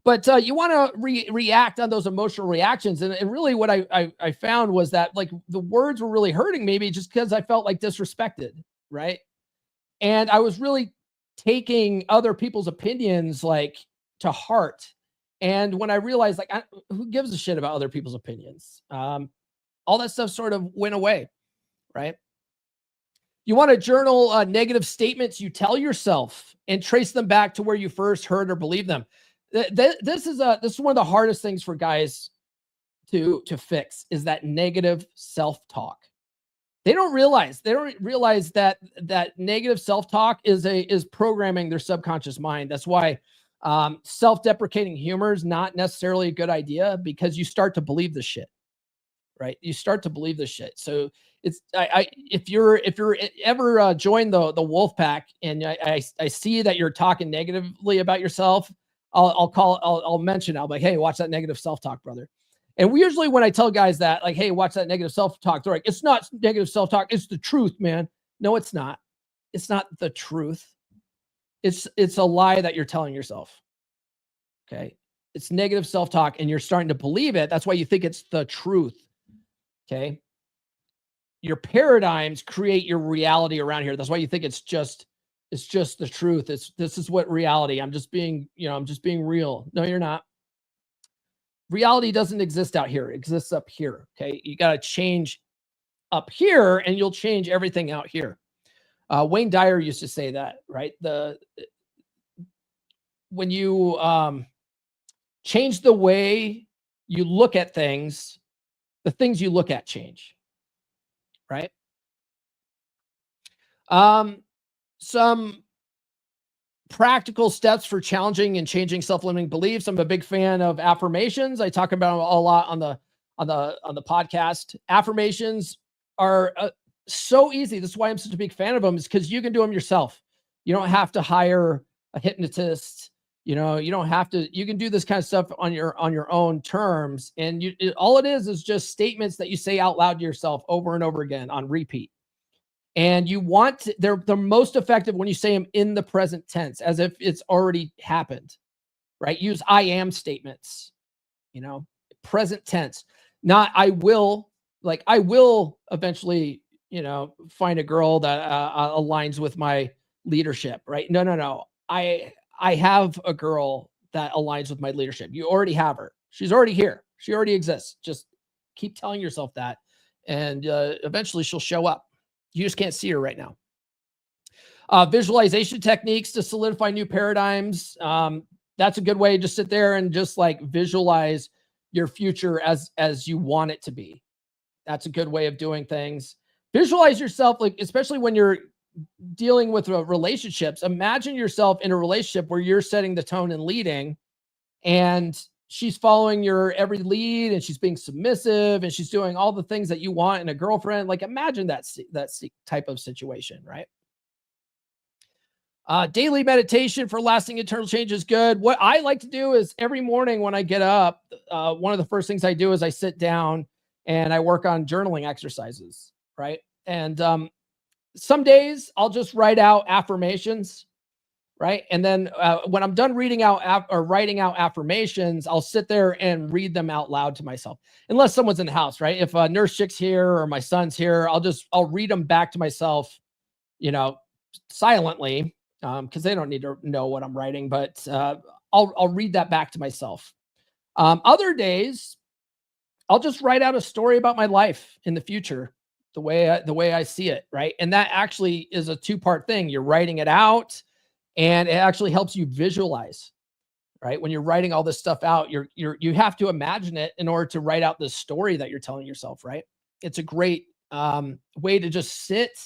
But you want to react on those emotional reactions. And really what I found was that like the words were really hurting me just because I felt like disrespected, right? And I was really taking other people's opinions like to heart. And when I realized like, who gives a shit about other people's opinions? All that stuff sort of went away. Right? You want to journal negative statements you tell yourself and trace them back to where you first heard or believed them. This is one of the hardest things for guys to fix, is that negative self-talk. They don't realize that negative self-talk is programming their subconscious mind. That's why self-deprecating humor is not necessarily a good idea, because you start to believe this shit. Right? You start to believe this shit. So it's if you're ever joined the wolf pack and I see that you're talking negatively about yourself, I'll mention, I'll be like, hey, watch that negative self-talk, brother. And we usually, when I tell guys that, like, hey, watch that negative self-talk, they're like, it's not negative self-talk, it's the truth, man. No, it's not. It's not the truth. It's a lie that you're telling yourself. Okay. It's negative self-talk and you're starting to believe it. That's why you think it's the truth. Okay. Your paradigms create your reality around here. That's why you think it's just the truth. This is what reality. I'm just being real. No, you're not. Reality doesn't exist out here. It exists up here. Okay. You got to change up here and you'll change everything out here. Wayne Dyer used to say that, right? When you change the way you look at things, the things you look at change. Right? Some practical steps for challenging and changing self-limiting beliefs. I'm a big fan of affirmations. I talk about them a lot on the podcast. Affirmations are so easy. This is why I'm such a big fan of them, is because you can do them yourself. You don't have to hire a hypnotist. You don't have to. You can do this kind of stuff on your own terms, and all it is just statements that you say out loud to yourself over and over again on repeat. And they're most effective when you say them in the present tense, as if it's already happened, right? Use I am statements, present tense, not I will. Like I will eventually, find a girl that aligns with my leadership, right? No. I have a girl that aligns with my leadership. You already have her. She's already here. She already exists. Just keep telling yourself that. And eventually she'll show up. You just can't see her right now. Visualization techniques to solidify new paradigms. That's a good way to just sit there and just like visualize your future as you want it to be. That's a good way of doing things. Visualize yourself, like, especially when you're dealing with relationships. Imagine yourself in a relationship where you're setting the tone and leading, and she's following your every lead, and she's being submissive, and she's doing all the things that you want in a girlfriend. Like, imagine that type of situation, right? Daily meditation for lasting internal change is good. What I like to do is every morning when I get up, one of the first things I do is I sit down and I work on journaling exercises, right? And some days I'll just write out affirmations, right? And then when I'm done writing out affirmations, I'll sit there and read them out loud to myself, unless someone's in the house, right? If Nurse Chick's here or my son's here, I'll read them back to myself silently, because they don't need to know what I'm writing, but I'll read that back to myself. Other days, I'll just write out a story about my life in the future, the way I see it, right? And that actually is a two-part thing. You're writing it out, and it actually helps you visualize, right? When you're writing all this stuff out, you have to imagine it in order to write out the story that you're telling yourself, right? It's a great way to just sit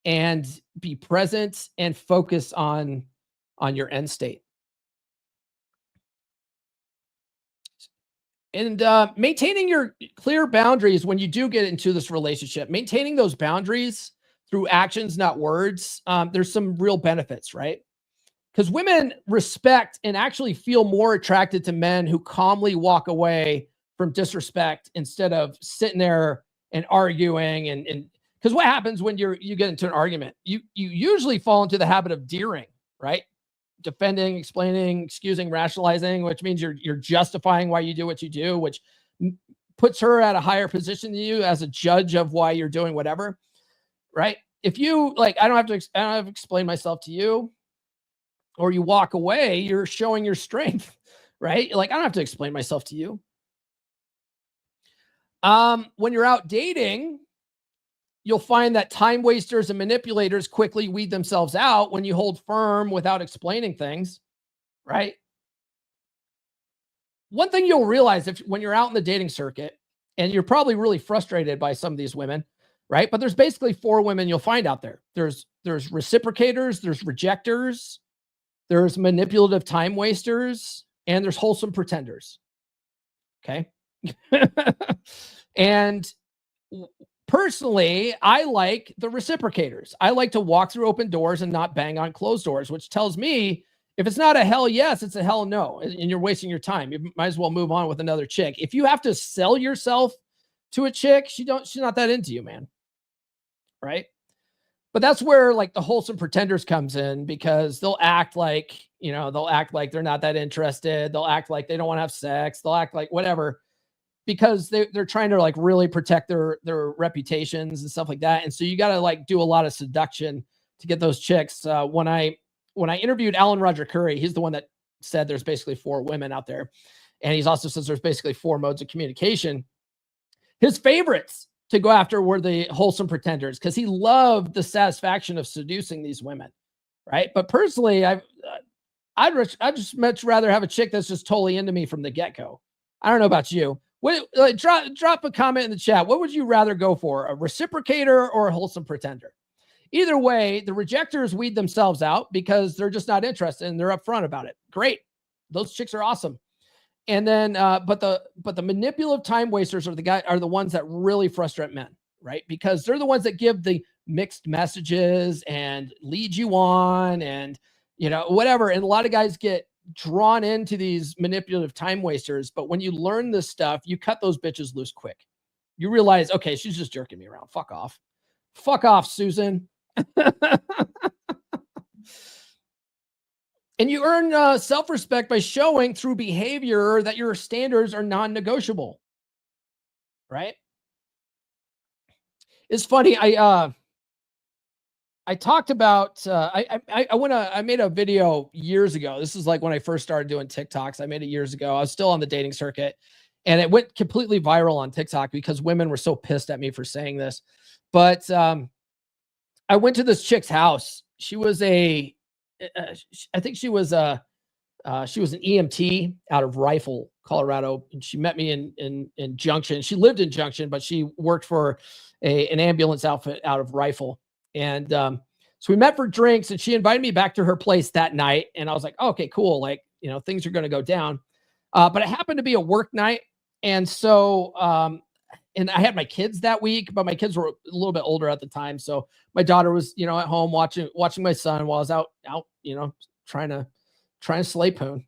and be present and focus on your end state. And maintaining your clear boundaries when you do get into this relationship, maintaining those boundaries through actions, not words, there's some real benefits, right? Because women respect and actually feel more attracted to men who calmly walk away from disrespect instead of sitting there and arguing. And because what happens when you get into an argument, you usually fall into the habit of deering, right? Defending, explaining, excusing, rationalizing, which means you're justifying why you do what you do, which puts her at a higher position than you as a judge of why you're doing whatever, right? If you like, I don't have to explain myself to you, or you walk away, you're showing your strength, right? Like, I don't have to explain myself to you. When you're out dating, you'll find that time wasters and manipulators quickly weed themselves out when you hold firm without explaining things, right? One thing you'll realize when you're out in the dating circuit, and you're probably really frustrated by some of these women, right? But there's basically 4 women you'll find out there. There's reciprocators, there's rejectors, there's manipulative time wasters, and there's wholesome pretenders. Okay. And personally, I like the reciprocators. I like to walk through open doors and not bang on closed doors, which tells me if it's not a hell yes, it's a hell no, and you're wasting your time. You might as well move on with another chick. If you have to sell yourself to a chick, she's not that into you, man. Right? But that's where like the wholesome pretenders comes in, because they'll act like they're not that interested. They'll act like they don't want to have sex. They'll act like whatever, because they're trying to like really protect their reputations and stuff like that. And so you got to like do a lot of seduction to get those chicks. When I interviewed Alan Roger Curry, he's the one that said there's basically 4 women out there. And he's also says there's basically 4 modes of communication. His favorites to go after were the wholesome pretenders, because he loved the satisfaction of seducing these women, right? But personally, I'd just much rather have a chick that's just totally into me from the get-go. I don't know about you. Drop a comment in the chat. What would you rather go for, a reciprocator or a wholesome pretender? Either way, the rejectors weed themselves out because they're just not interested and they're upfront about it. Great. Those chicks are awesome. And then, but the manipulative time wasters are the ones that really frustrate men, right? Because they're the ones that give the mixed messages and lead you on and, whatever. And a lot of guys get drawn into these manipulative time wasters. But when you learn this stuff, you cut those bitches loose quick. You realize, okay, she's just jerking me around. Fuck off, Susan. And you earn self-respect by showing through behavior that your standards are non-negotiable, right? It's funny. I talked about, I made a video years ago. This is like when I first started doing TikToks. I made it years ago. I was still on the dating circuit, and it went completely viral on TikTok because women were so pissed at me for saying this. But I went to this chick's house. She was I think she was an EMT out of Rifle, Colorado. And she met me in Junction. She lived in Junction, but she worked for an ambulance outfit out of Rifle. And so we met for drinks, and she invited me back to her place that night. And I was like, oh, okay, cool. Like, things are going to go down. But it happened to be a work night. And so, and I had my kids that week, but my kids were a little bit older at the time. So my daughter was, at home watching my son while I was out, trying to slay poon.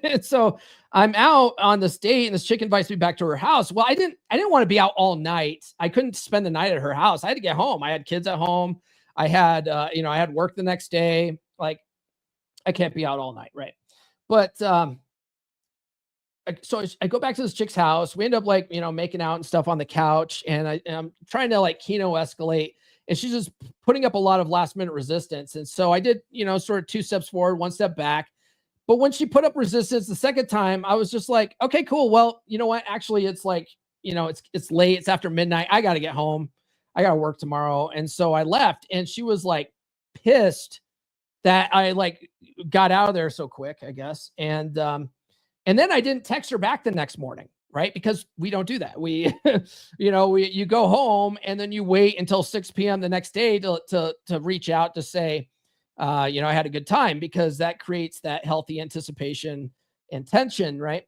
And so I'm out on this date, and this chick invites me back to her house. Well, I didn't want to be out all night. I couldn't spend the night at her house. I had to get home. I had kids at home. I had, I had work the next day. Like, I can't be out all night. Right. But, so I go back to this chick's house. We end up making out and stuff on the couch, and I'm trying to Kino escalate. and she's just putting up a lot of last minute resistance. And so I did, sort of 2 steps forward, 1 step back. But when she put up resistance the second time, I was just like, okay, cool. Well, you know what? Actually, it's like, it's late. It's after midnight. I got to get home. I got to work tomorrow. And so I left, and she was like pissed that I like got out of there so quick, I guess. And then I didn't text her back the next morning, right? Because we don't do that. We, you go home and then you wait until 6 p.m. the next day to reach out to say, I had a good time, because that creates that healthy anticipation and tension, right?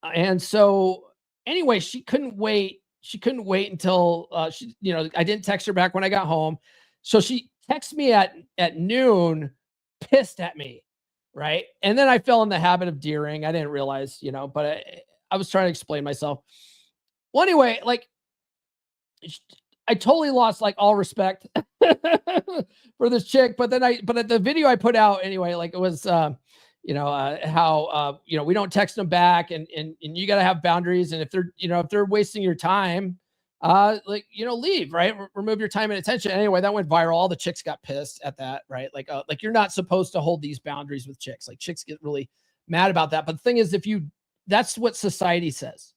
And so anyway, she couldn't wait. She couldn't wait until I didn't text her back when I got home. So she texted me at noon, pissed at me, right? And then I fell in the habit of deering. I didn't realize, but I was trying to explain myself. Well, anyway, like I totally lost like all respect for this chick. But the video I put out anyway, like it was, how, we don't text them back, and you got to have boundaries. And if they're wasting your time, leave, right? Remove your time and attention. Anyway, that went viral. All the chicks got pissed at that, right? Like you're not supposed to hold these boundaries with chicks. Like chicks get really mad about that. But the thing is, that's what society says,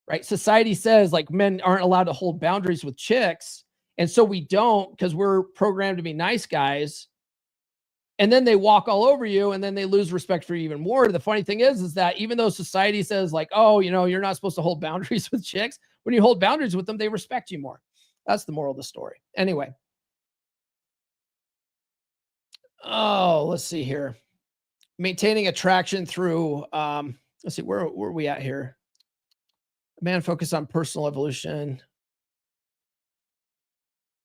right? Society says like men aren't allowed to hold boundaries with chicks. And so we don't, because we're programmed to be nice guys. And then they walk all over you, and then they lose respect for you even more. The funny thing is that even though society says like, oh, you're not supposed to hold boundaries with chicks, when you hold boundaries with them, they respect you more. That's the moral of the story. Anyway. Oh, let's see here. Maintaining attraction through, let's see, where are we at here? A man focused on personal evolution.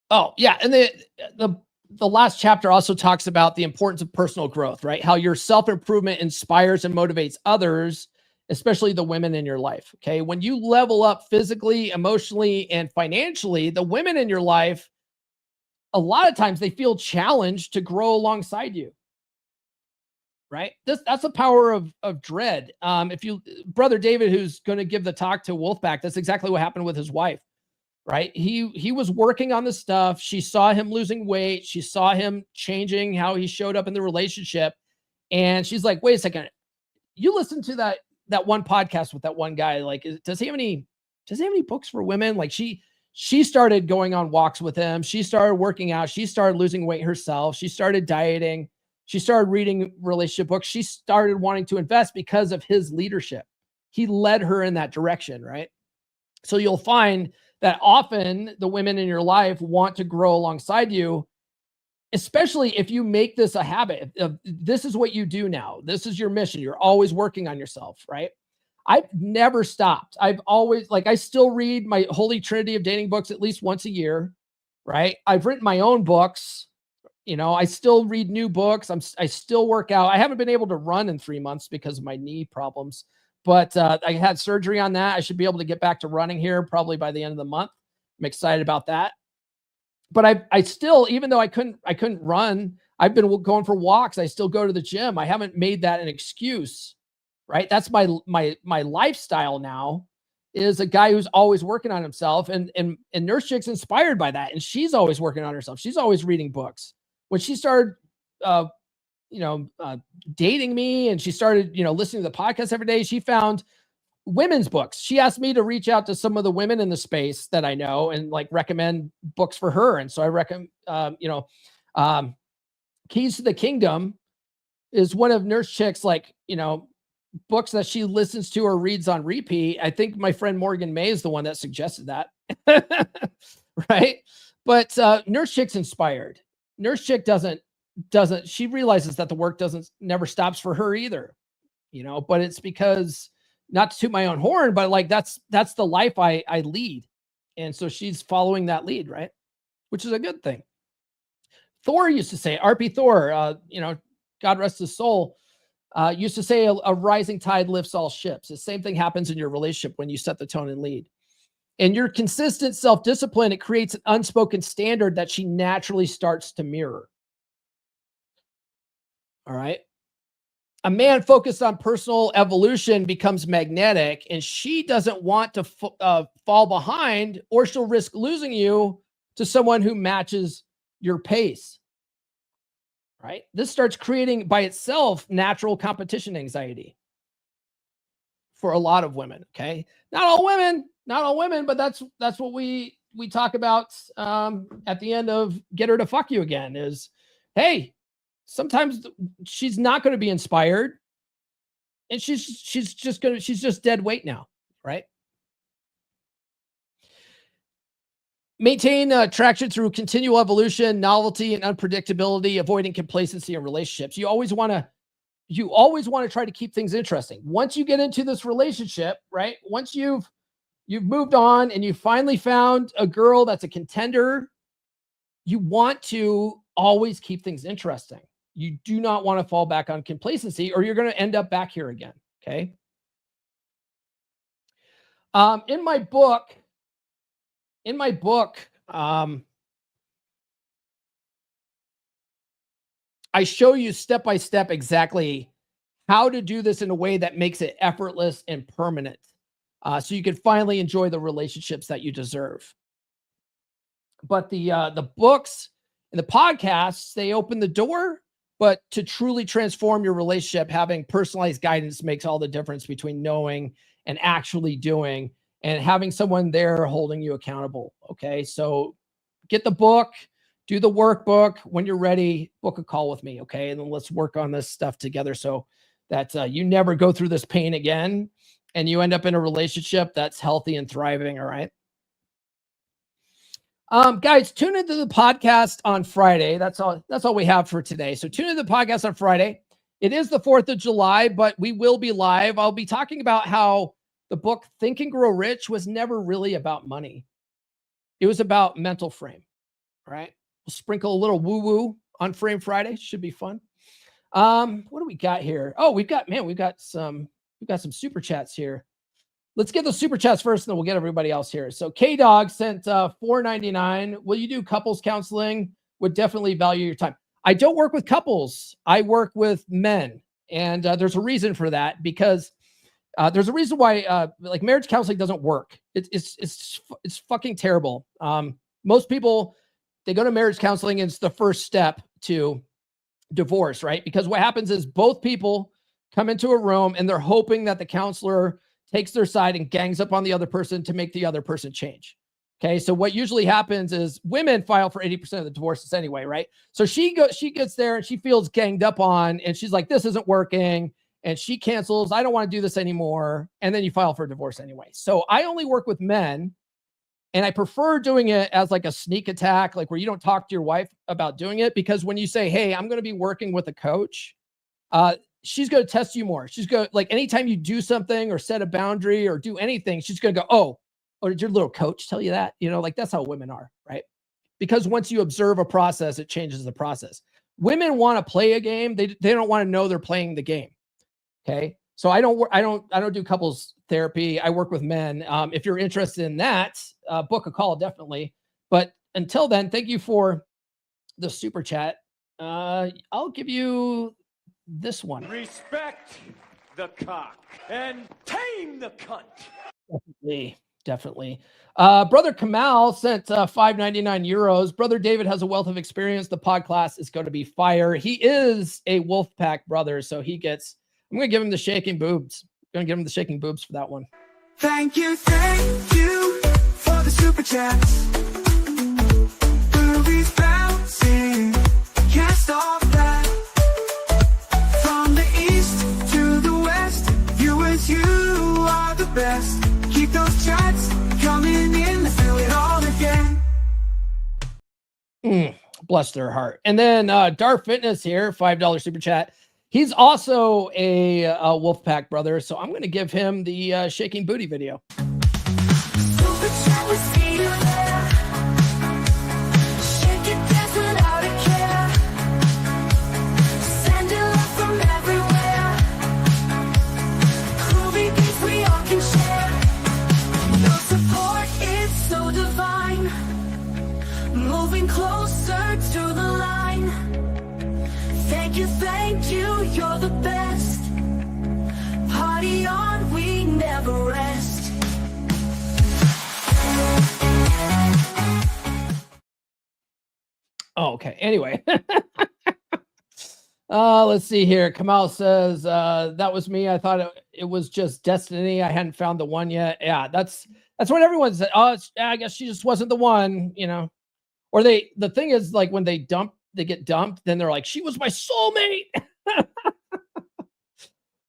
Oh, yeah. And the last chapter also talks about the importance of personal growth, right? How your self-improvement inspires and motivates others, especially the women in your life. Okay. When you level up physically, emotionally, and financially, the women in your life, a lot of times they feel challenged to grow alongside you. Right. That's the power of dread. Brother David, who's going to give the talk to Wolfpack, that's exactly what happened with his wife. Right. He was working on the stuff. She saw him losing weight. She saw him changing how he showed up in the relationship. And she's like, wait a second. You listen to that one podcast with that one guy. Like, does he have any books for women? Like she started going on walks with him. She started working out. She started losing weight herself. She started dieting. She started reading relationship books. She started wanting to invest because of his leadership. He led her in that direction. Right. So you'll find that often the women in your life want to grow alongside you, especially if you make this a habit. This is what you do now. This is your mission. You're always working on yourself, right? I've never stopped. I've always, I still read my Holy Trinity of dating books at least once a year, right? I've written my own books. I still read new books. I still work out. I haven't been able to run in 3 months because of my knee problems. But I had surgery on that. I should be able to get back to running here probably by the end of the month. I'm excited about that. But I still, even though I couldn't run, I've been going for walks. I still go to the gym. I haven't made that an excuse, right? That's my lifestyle now, is a guy who's always working on himself. And Nurse Chick's inspired by that. And she's always working on herself. She's always reading books. When she started dating me, and she started, listening to the podcast every day, she found women's books. She asked me to reach out to some of the women in the space that I know and recommend books for her. And so I recommend, Keys to the Kingdom is one of Nurse Chick's, books that she listens to or reads on repeat. I think my friend Morgan May is the one that suggested that. Right. But Nurse Chick's inspired. Nurse Chick doesn't, she realizes that the work never stops for her either, but it's because, not to toot my own horn, but that's the life I lead. And so she's following that lead, right? Which is a good thing. Thor used to say, RP Thor, God rest his soul, used to say a rising tide lifts all ships. The same thing happens in your relationship when you set the tone and lead. And your consistent self-discipline, it creates an unspoken standard that she naturally starts to mirror. All right. A man focused on personal evolution becomes magnetic, and she doesn't want to fall behind, or she'll risk losing you to someone who matches your pace, right? This starts creating by itself natural competition anxiety for a lot of women. Okay. Not all women, but that's what we talk about at the end of Get Her to Fuck You Again is, hey, sometimes she's not going to be inspired and she's just dead weight now, right? Maintain traction through continual evolution, novelty, and unpredictability, avoiding complacency in relationships. You always want to try to keep things interesting. Once you get into this relationship, right? Once you've moved on and you finally found a girl that's a contender, you want to always keep things interesting. You do not want to fall back on complacency or you're going to end up back here again. Okay. In my book, I show you step by step exactly how to do this in a way that makes it effortless and permanent. So you can finally enjoy the relationships that you deserve. But the books and the podcasts, they open the door, but to truly transform your relationship, having personalized guidance makes all the difference between knowing and actually doing and having someone there holding you accountable. Okay. So get the book, do the workbook. When you're ready, book a call with me. Okay. And then let's work on this stuff together so that you never go through this pain again and you end up in a relationship that's healthy and thriving. All right. Guys, tune into the podcast on Friday. That's all we have for today. So tune into the podcast on Friday. It is the 4th of July, but we will be live. I'll be talking about how the book Think and Grow Rich was never really about money. It was about mental frame. All right. We'll sprinkle a little woo-woo on Frame Friday. Should be fun. What do we got here? Oh, we've got some super chats here. Let's get the super chats first, and then we'll get everybody else here. So K-Dog sent $4.99. Will you do couples counseling? Would definitely value your time. I don't work with couples. I work with men. And there's a reason for that because there's a reason why like marriage counseling doesn't work. It's fucking terrible. Most people, they go to marriage counseling and it's the first step to divorce, right? Because what happens is both people come into a room and they're hoping that the counselor takes their side and gangs up on the other person to make the other person change. Okay. So what usually happens is women file for 80% of the divorces anyway, right? So she gets there and she feels ganged up on and she's like, this isn't working. And she cancels. I don't want to do this anymore. And then you file for divorce anyway. So I only work with men and I prefer doing it as like a sneak attack, like where you don't talk to your wife about doing it. Because when you say, hey, I'm going to be working with a coach, she's going to test you more. She's going to, like, anytime you do something or set a boundary or do anything, she's going to go, oh, did your little coach tell you that? You know, like that's how women are, right? Because once you observe a process, it changes the process. Women want to play a game. They don't want to know they're playing the game. Okay. So I don't do couples therapy. I work with men. If you're interested in that, book a call, definitely. But until then, thank you for the super chat. I'll give you this one. Respect the cock and tame the cunt. Definitely. Brother Kamal sent 5.99 euros. Brother David has a wealth of experience. The pod class is going to be fire. He is a Wolfpack brother, so I'm going to give him the shaking boobs. I'm going to give him the shaking boobs for that one. Thank you for the super chats. Boobies bouncing, can't stop that. From the east to the west, you are the best. Keep those chats coming in, let's do it all again. Bless their heart. And then Dar Fitness here, $5 super chat. He's also a Wolfpack brother, so I'm going to give him the shaking booty video. Super chat, we see you there. Shake it, dance without a care. Send it love from everywhere. Groovy beats we all can share. Your support is so divine. Moving closer to the line. Thank you, you're the best. Party on, we never rest. Oh, okay. Anyway. Let's see here. Kamal says, that was me. I thought it was just destiny. I hadn't found the one yet. Yeah, that's what everyone said. Oh, I guess she just wasn't the one, you know. Or the thing is, like, when they get dumped, then they're like, she was my soulmate.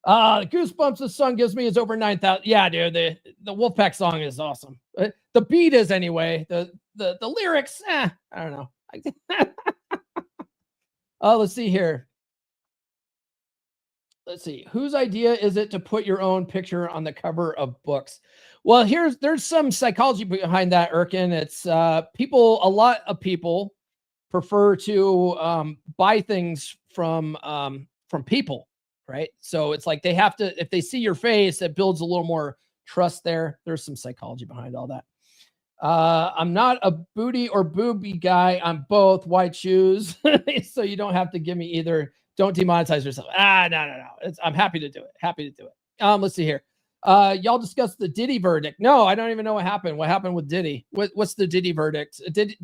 Goosebumps the song gives me is over 9,000. Yeah, dude, the Wolfpack song is awesome. The beat is anyway. The lyrics, I don't know. Let's see here. Let's see. Whose idea is it to put your own picture on the cover of books? Well, there's some psychology behind that, Erkin. It's a lot of people prefer to buy things from people, right? So it's like they have to, if they see your face, it builds a little more trust there. There's some psychology behind all that. I'm not a booty or booby guy. I'm both. Why choose? So you don't have to give me either. Don't demonetize yourself. No. I'm happy to do it. Happy to do it. Let's see here. Y'all discussed the Diddy verdict. No, I don't even know what happened. What happened with Diddy? What's the Diddy verdict? Did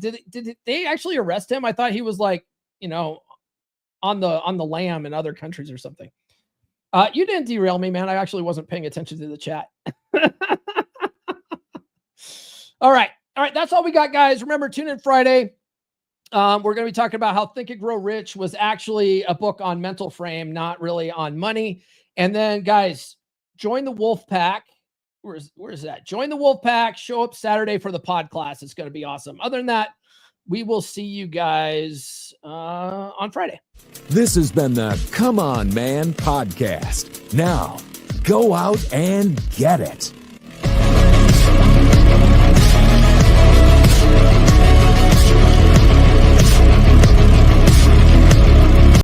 they actually arrest him? I thought he was like, on the lam in other countries or something. You didn't derail me, man. I actually wasn't paying attention to the chat. All right. That's all we got, guys. Remember, tune in Friday. We're going to be talking about how Think and Grow Rich was actually a book on mental frame, not really on money. And then, guys, join the Wolf Pack. Where's that? Join the Wolf Pack. Show up Saturday for the pod class. It's going to be awesome. Other than that, we will see you guys on Friday. This has been the Come On Man podcast. Now, go out and get it.